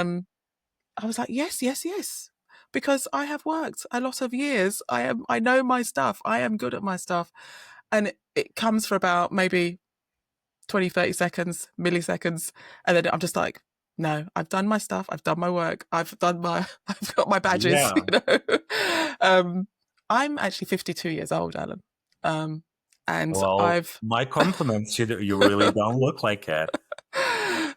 I was like, yes. Because I have worked a lot of years. I know my stuff. I am good at my stuff. And it comes for about maybe 20, 30 seconds, milliseconds. And then I'm just like, no, I've done my stuff. I've done my work. I've got my badges. Yeah. I'm actually 52 years old, Alan. And Well, my compliments. You really don't look like it.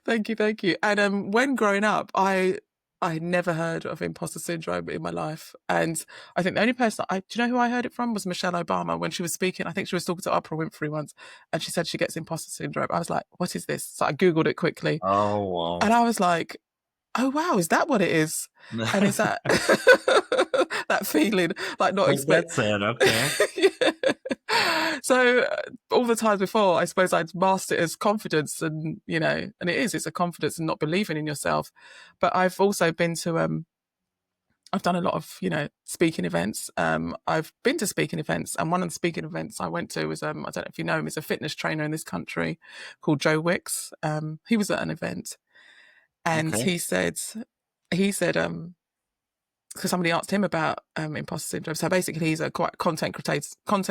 Thank you. And when growing up, I never heard of imposter syndrome in my life. And I think the only person do you know who I heard it from was Michelle Obama when she was speaking. I think she was talking to Oprah Winfrey once, and she said she gets imposter syndrome. I was like, what is this? So I Googled it quickly. Oh, wow. And I was like, oh, wow, is that what it is? And is that that feeling like not expect? That's it. Okay. Yeah. So all the times before, I suppose I'd masked it as confidence, and and it's a confidence and not believing in yourself. But I've also been to I've done a lot of speaking events. I've been to speaking events, and one of the speaking events I went to was I don't know if you know him, he's a fitness trainer in this country called Joe Wicks. He was at an event, and Okay. he said because somebody asked him about imposter syndrome. So basically, he's a quite content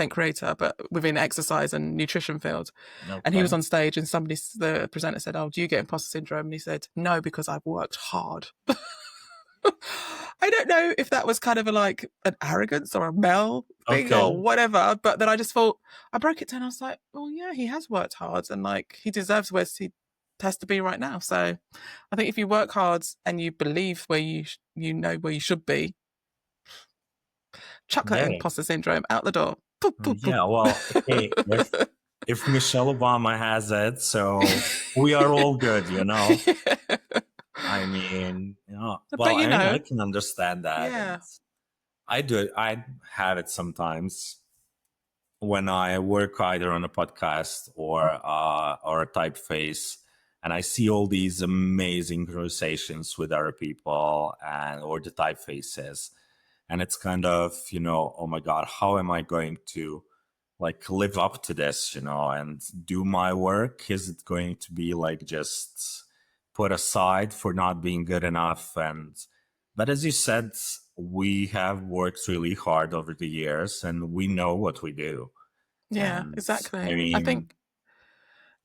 creator, but within exercise and nutrition field. Okay. And he was on stage, and the presenter said, "Oh, do you get imposter syndrome?" And he said, "No, because I've worked hard." I don't know if that was kind of like an arrogance or a Mel thing or whatever, but then I just thought, I broke it down. I was like, well, yeah, he has worked hard, and like he deserves where he has to be right now. So I think if you work hard and you believe where you know where you should be, chuck that imposter syndrome out the door. Yeah, well, hey, if Michelle Obama has it, so we are all good, Yeah. I mean, But I can understand that. Yeah. I do. I have it sometimes when I work either on a podcast or a typeface, and I see all these amazing conversations with other people or the typefaces, and it's kind of oh my god, how am I going to like live up to this, and do my work? Is it going to be like just put aside for not being good enough? But as you said, we have worked really hard over the years, and we know what we do. Yeah, And exactly. I mean, I think,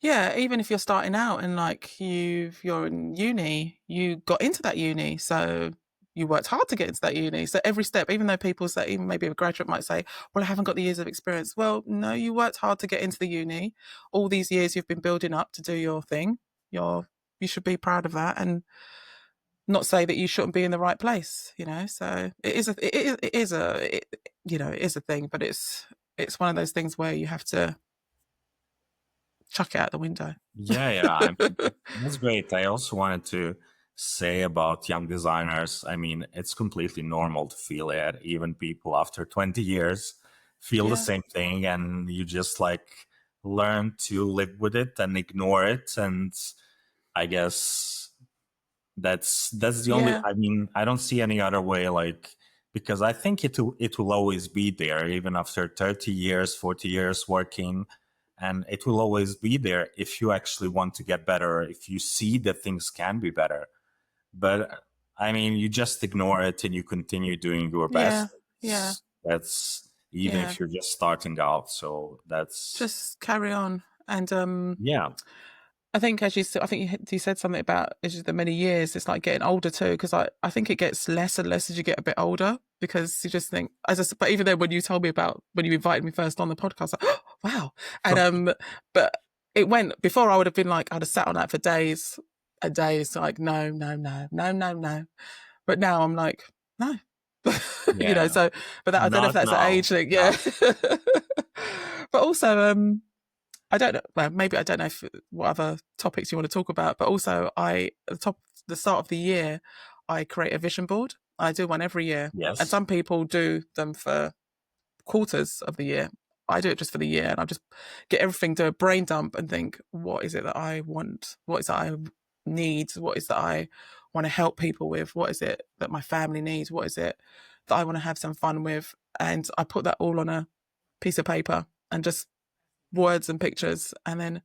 yeah, even if you're starting out and like you're in uni, you got into that uni, so you worked hard to get into that uni. So every step, even though people say, even maybe a graduate might say, well, I haven't got the years of experience. Well, no, you worked hard to get into the uni. All these years you've been building up to do your thing. You should be proud of that, and not say that you shouldn't be in the right place. So it is a thing, but it's one of those things where you have to chuck it out the window. yeah, I mean, that's great. I also wanted to say about young designers, I mean, it's completely normal to feel it. Even people after 20 years feel the same thing, and you just like learn to live with it and ignore it. And I guess that's the only, I mean, I don't see any other way, like, because I think it will always be there even after 30 years, 40 years working. And it will always be there if you actually want to get better, if you see that things can be better. But I mean, you just ignore it and you continue doing your best. Yeah. That's even if you're just starting out. So that's just carry on. And yeah. I think, as you said, I think you said something about as the many years, it's like getting older too, because I think it gets less and less as you get a bit older, because you just think, but even then when you told me about, when you invited me first on the podcast, like, oh, wow. And but it went, before I would have been like, I'd have sat on that for days and days, like, no. But now I'm like, no. So, but that, I don't know if that's an age thing. Yeah. But also, I don't know. Well, maybe I don't know what other topics you want to talk about, but also at the start of the year, I create a vision board. I do one every year. Yes. And some people do them for quarters of the year. I do it just for the year, and I just get everything, do a brain dump and think, what is it that I want? What is it I need? What is that I want to help people with? What is it that my family needs? What is it that I want to have some fun with? And I put that all on a piece of paper and just words and pictures, and then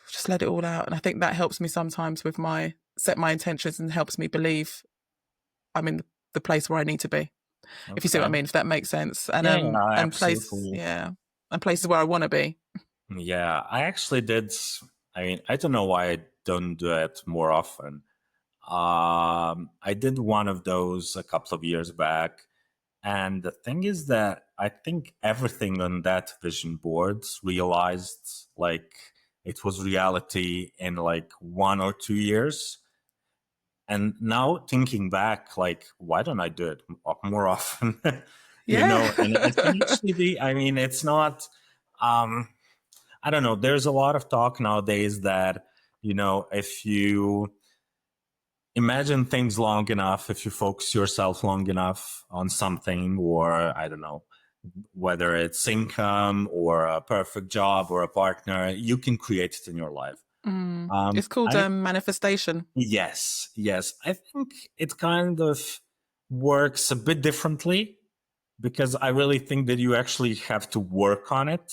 just let it all out. And I think that helps me sometimes with set my intentions, and helps me believe I'm in the place where I need to be. Okay. If you see what I mean, if that makes sense. And and places where I want to be. Yeah, I actually did. I mean, I don't know why I don't do it more often. I did one of those a couple of years back, And the thing is that I think everything on that vision board realized like it was reality in like 1 or 2 years. And now thinking back, like, why don't I do it more often? Yeah. And it can actually be, I mean, it's not, I don't know. There's a lot of talk nowadays that, if you imagine things long enough, if you focus yourself long enough on something, or I don't know, whether it's income or a perfect job or a partner, you can create it in your life. It's called manifestation. Yes. I think it kind of works a bit differently because I really think that you actually have to work on it,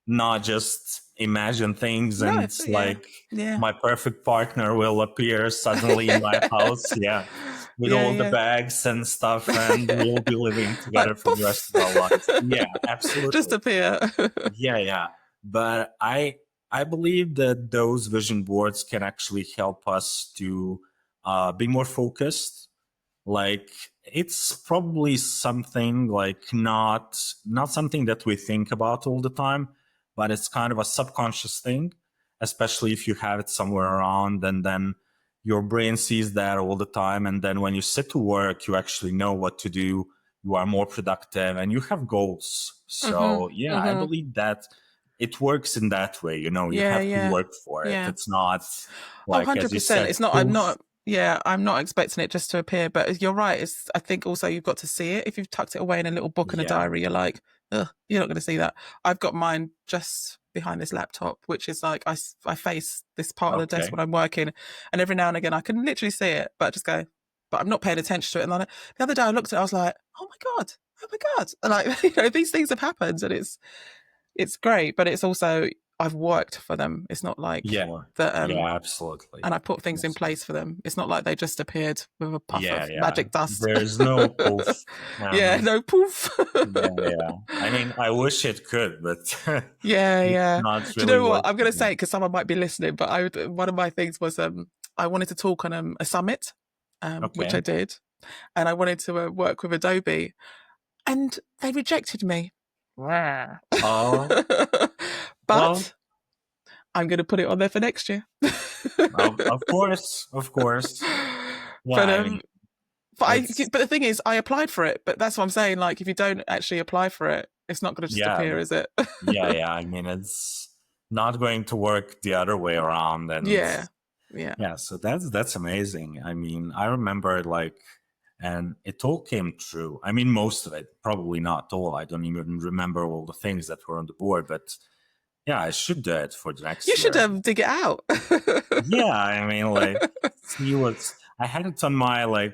not just imagine things No, and like yeah. my perfect partner will appear suddenly in my house. Yeah. With all the bags and stuff, and we'll be living together like, for the rest of our lives. Yeah, absolutely. Just appear. Yeah. But I believe that those vision boards can actually help us to be more focused. Like it's probably something like not something that we think about all the time, but it's kind of a subconscious thing, especially if you have it somewhere around, and then your brain sees that all the time, and then when you sit to work you actually know what to do, you are more productive, and you have goals. So I believe that it works in that way. You have to work for it. It's not like 100%. as you said, It's not. I'm not expecting it just to appear. But you're right. I think also you've got to see it. If you've tucked it away in a little book and a diary, you're like, ugh, you're not going to see that. I've got mine just behind this laptop, which is like I face this part of the desk when I'm working, and every now and again I can literally see it, but I just go, but I'm not paying attention to it. And then the other day I looked at it, I was like, oh my god, and like these things have happened, and it's great, but it's also I've worked for them. It's not like that. Absolutely. And I put things in place for them. It's not like they just appeared with a puff of magic dust. There's no poof. No poof. I mean, I wish it could, but Not really. Do you know what I'm going to say? Because someone might be listening, but one of my things was I wanted to talk on a summit, which I did, and I wanted to work with Adobe, and they rejected me. Oh, but I'm going to put it on there for next year. Of course. Yeah, but the thing is, I applied for it. But that's what I'm saying. Like, if you don't actually apply for it, it's not going to just appear, is it? I mean, it's not going to work the other way around. And so that's amazing. I mean, I remember and it all came true. I mean, most of it, probably not all. I don't even remember all the things that were on the board, but I should do it for the next year. You should dig it out. I mean, I had it on my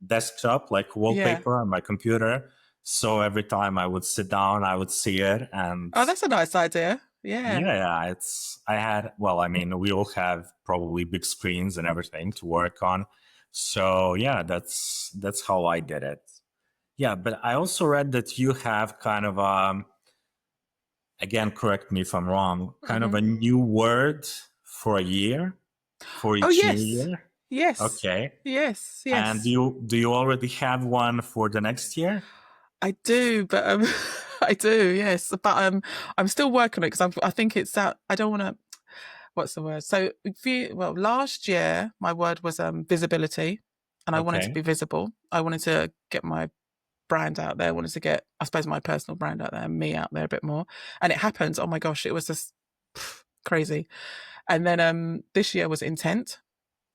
desktop, like wallpaper on my computer. So every time I would sit down, I would see it. And that's a nice idea. Yeah. I mean, we all have probably big screens and everything to work on. So that's how I did it. Yeah, but I also read that you have kind of again, correct me if I'm wrong, kind of a new word for a year, for each new year. Yes. Okay. Yes. And do you already have one for the next year? I do, but I do, yes. But I'm still working on it because I think it's that I don't want to. What's the word? So, last year my word was visibility, and I wanted to be visible. I wanted to get my brand out there. I wanted to get, I suppose, my personal brand out there, and me out there a bit more. And it happened. Oh my gosh, it was just crazy. And then this year was intent,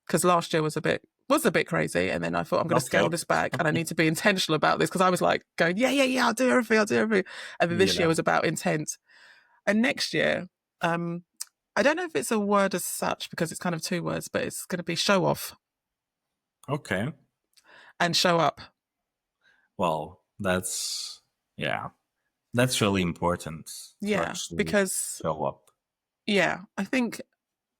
because last year was a bit crazy. And then I thought, I'm going to scale this back, and I need to be intentional about this, because I was like going, I'll do everything. And then this year was about intent. And next year, I don't know if it's a word as such, because it's kind of two words, but it's going to be show off. Okay. And show up. Well, that's really important. Because show up. Yeah, I think,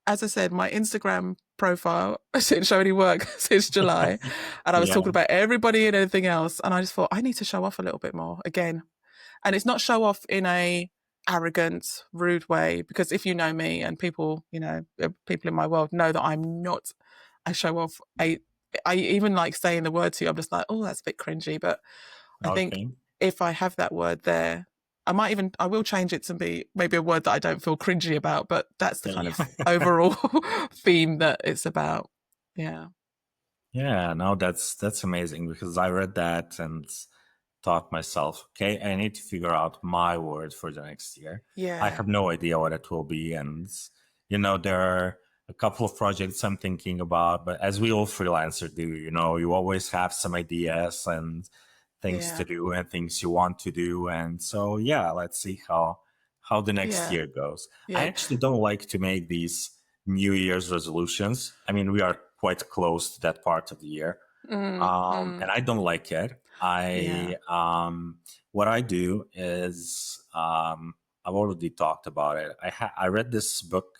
as I said, my Instagram profile didn't show any work since July, and I was talking about everybody and anything else, and I just thought I need to show off a little bit more again. And it's not show off in a arrogant, rude way, because if you know me, and people in my world know that I'm not a show off. I even like saying the word to you, I'm just like, oh, that's a bit cringy, but I think Okay. if I have that word there, I will change it to be maybe a word that I don't feel cringy about, but that's the kind of overall theme that it's about. Yeah. Yeah, no, that's amazing because I read that and thought myself, okay, I need to figure out my word for the next year. I Yeah. have no idea what it will be, and there are a couple of projects I'm thinking about, but as we all freelancers do, you always have some ideas and things to Yeah. do and things you want to do, and so yeah, let's see how the next Yeah. year goes. I Yeah. actually don't like to make these New Year's resolutions. I mean, we are quite close to that part of the year, and I don't like it. Yeah. What I do is I've already talked about it. I read this book,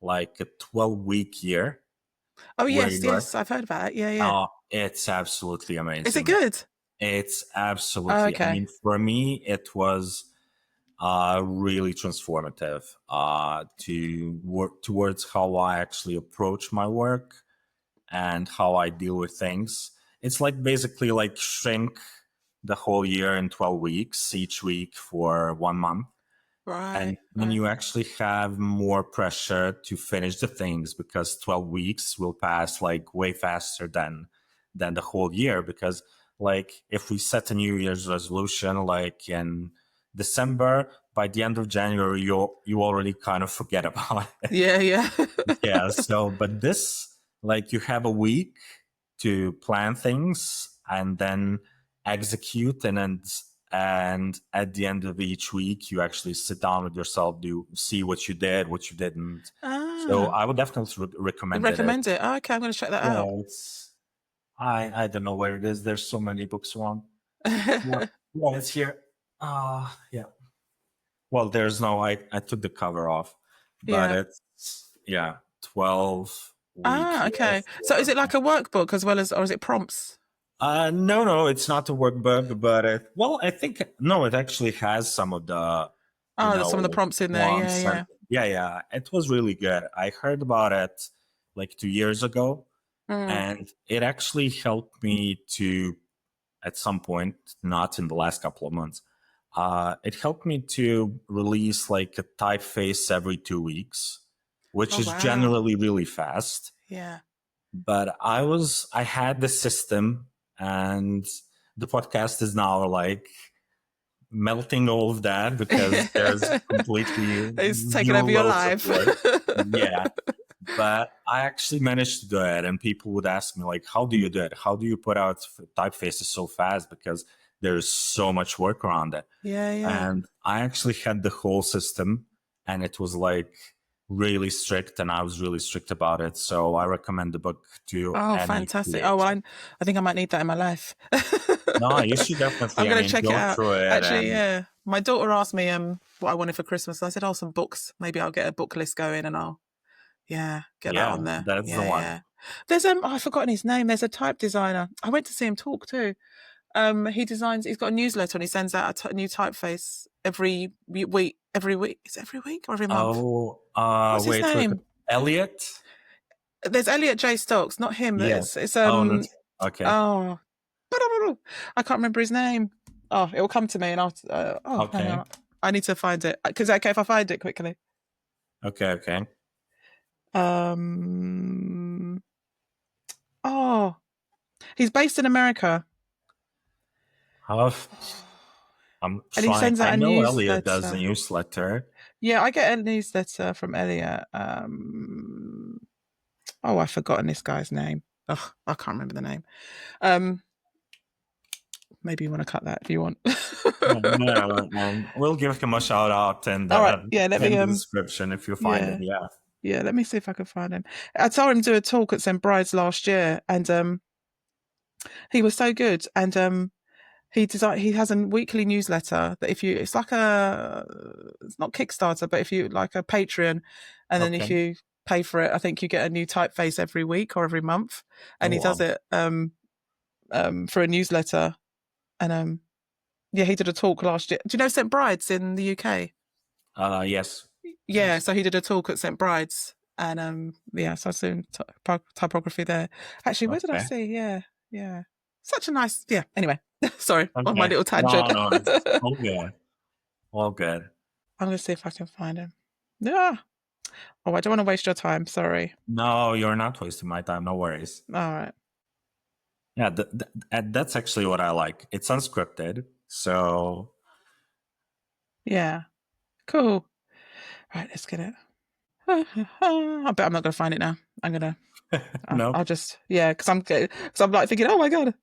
like a 12-week year, Oh, where yes, you're yes. I've heard about it. Yeah, yeah. it's absolutely Is it amazing. good? It's Oh, absolutely. I okay. mean, for me, it was really transformative to work towards how I actually approach my work and how I deal with things. It's like basically like shrink the whole year in 12 weeks, each week for 1 month. And Right, then right. you actually have more pressure to finish the things because 12 weeks will pass like way faster than the whole year. Because like if we set a New Year's resolution like in December, by the end of January, you already kind of forget about it. Yeah, yeah. Yeah. So, but this, like, you have a week to plan things and then execute, and at the end of each week, you actually sit down with yourself, do see what you did, what you didn't. So, Ah, I would definitely you recommend it. recommend it? Oh, okay, I'm going to check that Yeah, out. it's I don't know where it is. There's so many books around. Yeah, yeah, it's here. Yeah. Well, there's no. I took the cover off, but Yeah. it's yeah, 12-week Ah, year okay. So is for. it like a workbook as well as, or is it prompts? No, it's not a workbook, but I think no, it actually has some of the, Oh, there's some of the prompts in there. Yeah, prompts, and yeah. yeah, it was really good. I heard about it like 2 years ago, Mm. and it actually helped me to, at some point, not in the last couple of months. It helped me to release like a typeface every 2 weeks, which Oh, is wow. generally really fast. Yeah. But I had the system, and the podcast is now like melting all of that because there's completely It's taken over your zero life. support. Yeah. But I actually managed to do it, and people would ask me like, how do you do it? How do you put out typefaces so fast? Because there's so much work around it. Yeah, yeah. And I actually had the whole system, and it was like really strict, and I was really strict about it. So I recommend the book to Oh, any fantastic. Oh, creator. I think I might need that in my life. No, you should I'm definitely, I going to mean, check it go out. through it. Actually, And yeah. My daughter asked me what I wanted for Christmas. I said, oh, some books. Maybe I'll get a book list going and I'll, yeah, get that yeah, on there. that's the Yeah, one. yeah. There's I've forgotten his name. There's a type designer. I went to see him talk too. He's got a newsletter and he sends out a new typeface every week. Every week. Is it every week or every month? Oh, What's his wait, name? Elliot? There's Elliot J. Stokes, not him. Yeah. It's Oh, that's okay. oh, I can't remember his name. Oh, it will come to me and I'll. Hang Okay. on. I need to find it. Is it okay if I find it quickly? Okay. Oh, he's based in America. How I'm And he trying. sends I out a know Elliot does a newsletter. newsletter. Yeah, I get a newsletter from Elliot. I've forgotten this guy's name. Ugh, I can't remember the name. Maybe you want to cut that if you want. No, we'll give him a shout out and All right. Yeah, let me in the description if you find it. Yeah. Yeah, let me see if I can find him. I saw him do a talk at St. Bride's last year, and he was so good. And he has a weekly newsletter that it's not Kickstarter, but if you like a Patreon, and then if Okay. you pay for it, I think you get a new typeface every week or every month, and Oh, he does wow. it for a newsletter. And yeah, he did a talk last year. Do you know St. Bride's in the UK? Yes. Yeah, so he did a talk at St. Bride's, and yeah, so I soon typography there. Actually, where did I Okay. see? Yeah, yeah, such a nice. Yeah. Anyway, Sorry, on my Okay. little tangent. No, it's all good. All good. I'm going to see if I can find him. Yeah. Oh, I don't want to waste your time. Sorry. No, you're not wasting my time. No worries. All right. Yeah, that's actually what I like. It's unscripted. So, Yeah. Cool. Right, let's get it. I bet I'm not going to find it now. I'm going to, no, I'll just, yeah, because I'm like thinking, oh my God.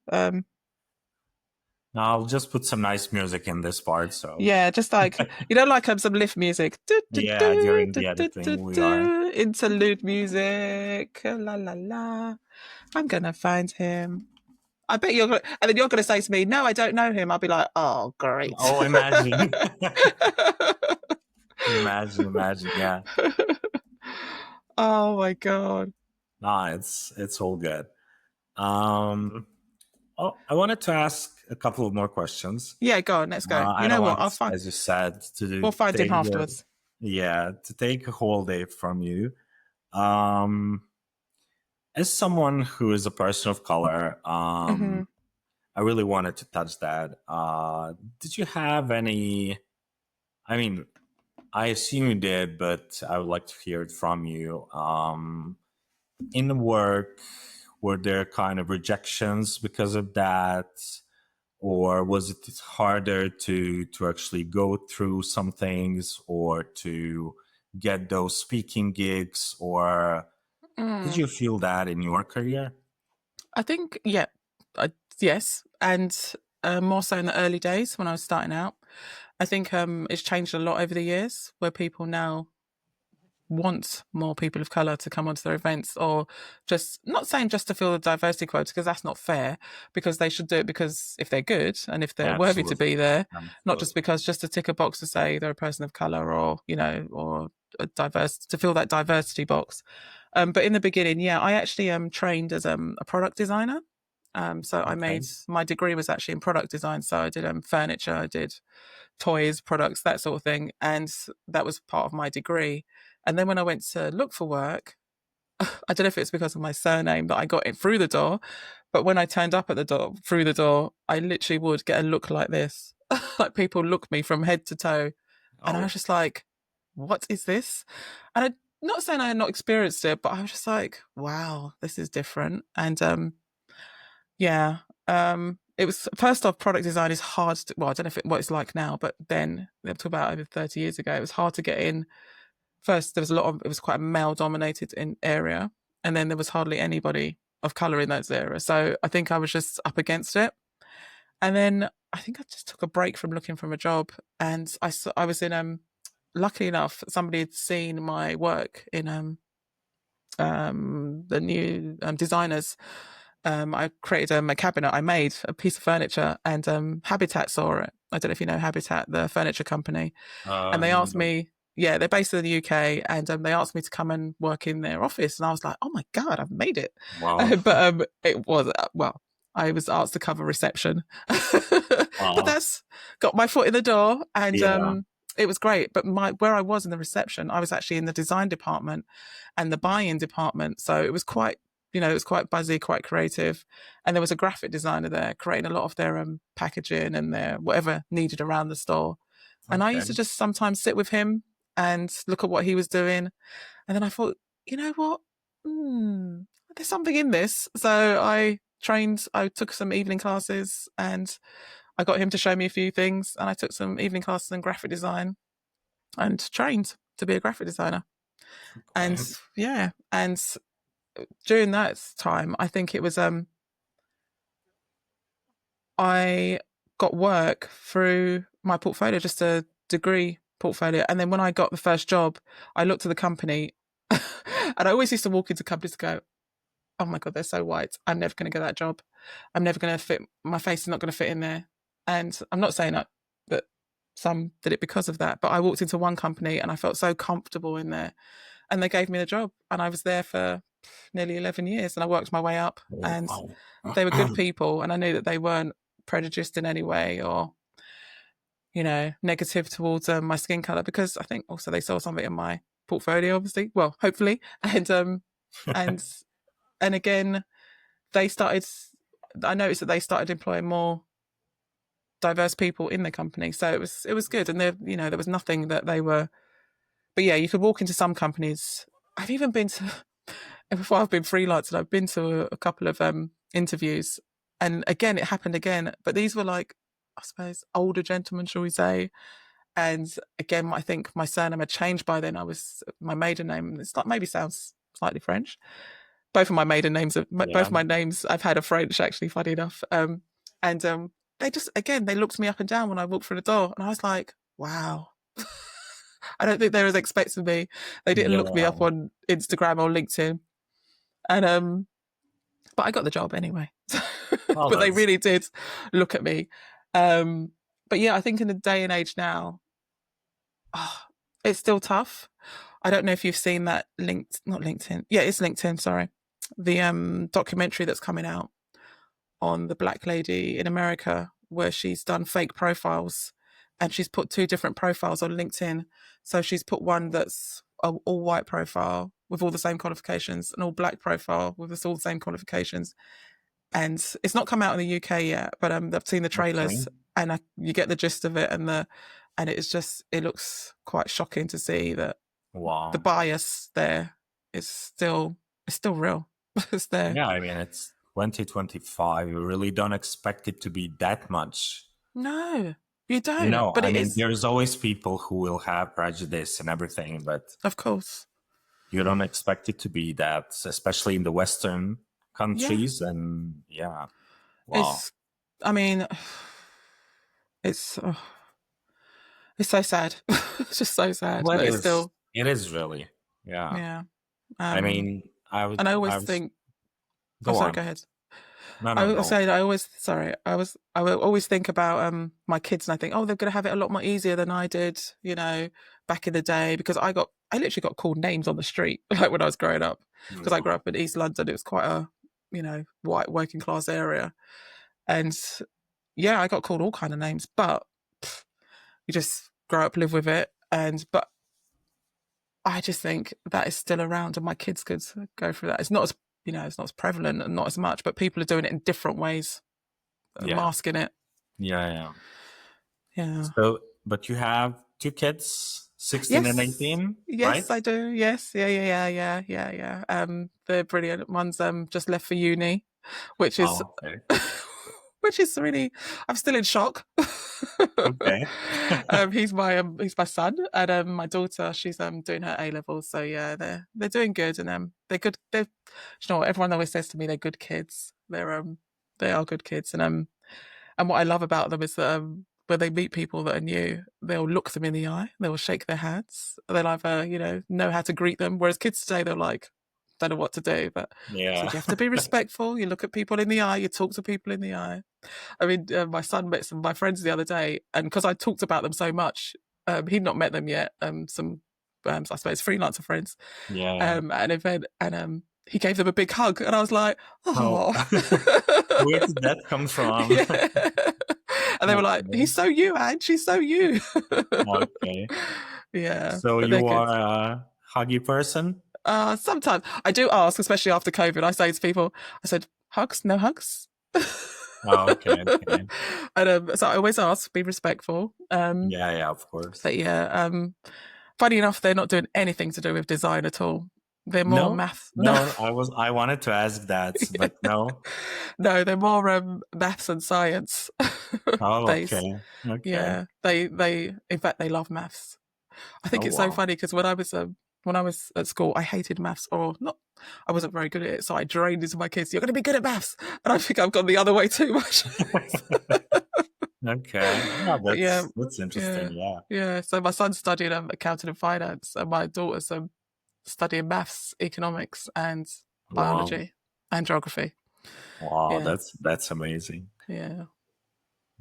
I'll just put some nice music in this part. So, Yeah, just like, like some lift music. yeah, during the editing, we are. Interlude music. La la la. I'm going to find him. I bet and then you're going to say to me, no, I don't know him. I'll be like, oh, great. Oh, imagine. imagine. Yeah. Oh my God. Nah, it's all good. Oh, I wanted to ask a couple of more questions. Yeah, go on, let's go. I You know don't what? want, I'll find. as you said, We'll find him take afterwards. to take a whole day from you. Um, as someone who is a person of color, I really wanted to touch that. Did you have any? I mean, I assume you did, but I would like to hear it from you. In work, were there kind of rejections because of that? Or was it harder to actually go through some things or to get those speaking gigs? Or did you feel that in your career? I think, yeah, yes. And more so in the early days when I was starting out. I think it's changed a lot over the years where people now want more people of colour to come onto their events, or just not saying just to fill the diversity quota, because that's not fair, because they should do it because if they're good and if they're worthy to be there, not just because just to tick a box to say they're a person of colour, or or a diverse, to fill that diversity box. But in the beginning, yeah, I actually trained as a product designer. So I made, my degree was actually in product design. So I did furniture, I did toys, products, that sort of thing. And that was part of my degree. And then when I went to look for work, I don't know if it's because of my surname that I got it through the door, but when I turned up at the door, through the door, I literally would get a look like this. Like people look me from head to toe. And I was just like, what is this? And I'm not saying I had not experienced it, but I was just like, wow, this is different. And yeah, it was, first off, product design is hard to, well, I don't know what it's like now, but then, I'm talking about over 30 years ago, it was hard to get in. First, there was it was quite a male dominated area. And then there was hardly anybody of colour in those areas. So I think I was just up against it. And then I think I just took a break from looking for a job. And I was in, luckily enough, somebody had seen my work in the new designers. I created a cabinet. I made a piece of furniture, and Habitat saw it. I don't know if you know Habitat, the furniture company. And they asked me, yeah, they're based in the UK, and they asked me to come and work in their office. And I was like, oh my God, I've made it. Wow. But it was, well, I was asked to cover reception. But that's got my foot in the door, and it was great. But where I was in the reception, I was actually in the design department and the buy-in department. So it was quite, it was quite buzzy, quite creative. And there was a graphic designer there creating a lot of their packaging and their whatever needed around the store. And I used to just sometimes sit with him and look at what he was doing. And then I thought, you know what? There's something in this. So I took some evening classes, and I got him to show me a few things. And I took some evening classes in graphic design and trained to be a graphic designer. And yeah, and during that time, I think it was, I got work through my portfolio, just a degree portfolio. And then when I got the first job, I looked at the company and I always used to walk into companies and go, oh my God, they're so white. I'm never going to get that job. I'm never going to fit. My face is not going to fit in there. And I'm not saying that some did it because of that, but I walked into one company and I felt so comfortable in there, and they gave me the job, and I was there for nearly 11 years, and I worked my way up, and they were good people, and I knew that they weren't prejudiced in any way or, negative towards my skin color, because I think also they saw something in my portfolio, obviously, well, hopefully. And and again, I noticed that they started employing more diverse people in the company. So it was good. And there, you know, there was nothing that they were, but yeah, you could walk into some companies. I've even been to, before I've been freelancing, I've been to a couple of interviews, and again, it happened again. But these were like, I suppose, older gentlemen, shall we say? And again, I think my surname had changed by then. My maiden name. It's like, maybe sounds slightly French. Both of my maiden names, both my names, I've had a French, actually, funny enough. And they just, again, they looked me up and down when I walked through the door, and I was like, wow. I don't think they was expecting me. They didn't look me up on Instagram or LinkedIn. And but I got the job anyway. But they really did look at me. But yeah, I think in the day and age now, it's still tough. I don't know if you've seen that not LinkedIn. Yeah, it's LinkedIn, sorry. The documentary that's coming out on the black lady in America, where she's done fake profiles, and she's put 2 different profiles on LinkedIn. So she's put one that's an all white profile with all the same qualifications, an all black profile with all the same qualifications. And it's not come out in the UK yet, but I've seen the trailers, and you get the gist of it, and it's just, it looks quite shocking to see that the bias there is still real. It's there. Yeah, I mean, it's 2025. You really don't expect it to be that much. No, you don't. No, but I mean, there's always people who will have prejudice and everything, but of course, you don't expect it to be that, especially in the Western countries. Yeah. And yeah, wow. It's so sad. It's just so sad. Well, but it is really, yeah. Yeah. I mean, I always think. Go ahead. No, I will always think about my kids, and I think, oh, they're going to have it a lot more easier than I did, you know, back in the day, because I literally got called names on the street, like when I was growing up, because I grew up in East London. It was quite a, you know, white working class area, and yeah, I got called all kind of names, but you just grow up, live with it, but I just think that is still around, and my kids could go through that. It's not as, you know, it's not as prevalent and not as much, but people are doing it in different ways, masking it. Yeah. So, but you have 2 kids, 16 and 18, yes, right? I do. Yes, yeah. They're brilliant. One's just left for uni, which is which is really, I'm still in shock. Okay. He's my son, and my daughter, she's doing her A-levels. So yeah, they're doing good, and they're good. You know what everyone always says to me, they're good kids. They are good kids, and what I love about them is that when they meet people that are new, they'll look them in the eye, they'll shake their hands, they'll either, you know how to greet them. Whereas kids today, they're like, don't know what to do, but so you have to be respectful. You look at people in the eye, you talk to people in the eye. I mean, my son met some of my friends the other day, and because I talked about them so much, he'd not met them yet. Some, I suppose, freelancer friends, at an event, and he gave them a big hug, and I was like, oh. Where did that come from? Yeah. And they were like, he's so you, Ange, he's so you. Okay. Yeah. So you are a huggy person? Sometimes I do ask, especially after COVID. I say to people, I said, hugs, no hugs. Okay. And so I always ask, be respectful. Yeah, of course. But yeah, funny enough, they're not doing anything to do with design at all. They're more math. No, I wanted to ask that, but no. No, they're more maths and science. Oh, okay. Yeah, they in fact they love maths. I think it's so funny because when I was at school, I hated maths, or not. I wasn't very good at it, so I drained into my kids. You're going to be good at maths, and I think I've gone the other way too much. Okay, that's interesting. Yeah. So my son's studying accounting and finance, and my daughter's studying maths, economics, and biology and geography. Wow, that's amazing. Yeah.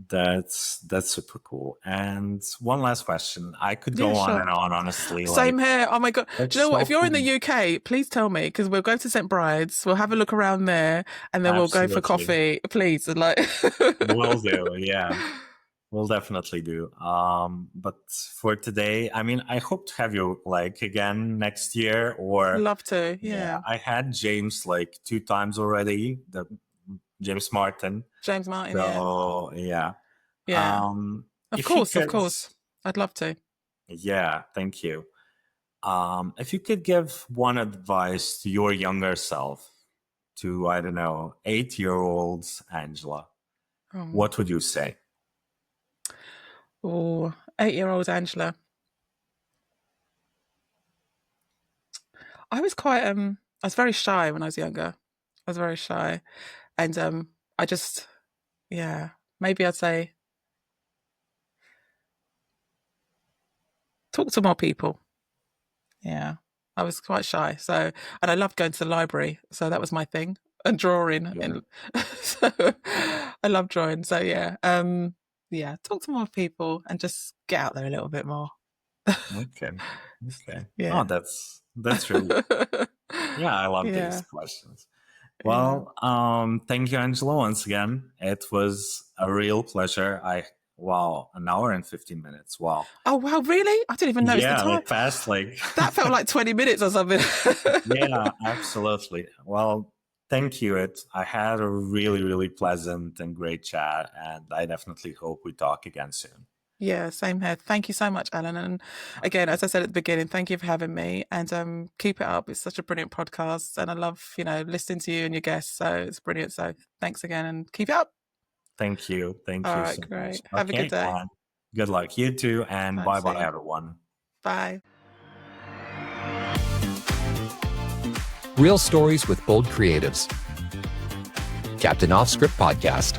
That's super cool. And one last question. I could go on and on, honestly. Same here. Oh my God. Do you know what? If you're in the UK, please tell me, because we'll go to St. Bride's. We'll have a look around there, and then we'll go for coffee. Please. We'll do. Yeah. We'll definitely do. But for today, I mean, I hope to have you again next year, or love to. Yeah. I had James 2 times already. James Martin. So, yeah. Yeah. If you Of could, course. I'd love to. yeah, thank you. If you could give one advice to your younger self, to, I don't know, 8-year-old Angela, Oh, what would you say? oh 8-year-old Angela. I was quite I was very shy when I was younger. I was very shy. And I just yeah, maybe I'd say talk to more people. Yeah. I was quite shy. So and I loved going to the library. So that was my thing. And drawing Yeah. and so I love drawing. So yeah. Yeah, talk to more people and just get out there a little bit more. Okay. Okay. Oh, Yeah. that's really, yeah, I love these Yeah. questions. Yeah. Well, thank you, Angela, once again. It was a real pleasure. Wow, an hour and 15 minutes. Wow. Oh wow, really? I didn't even notice the Yeah, time. it passed like, That felt like 20 minutes or something. yeah, absolutely. Well, thank you. I had a really, really pleasant and great chat, and I definitely hope we talk again soon. Yeah, same here. Thank you so much, Alan. And again, as I said at the beginning, thank you for having me and keep it up. It's such a brilliant podcast and I love, listening to you and your guests. So it's brilliant. So thanks again and keep it up. Thank you. Thank All you right, so much. great. Have a good Okay, day. and good luck. You too, and All right, bye see bye, you. everyone. Bye. Real stories with bold creatives. Captain Off Script Podcast.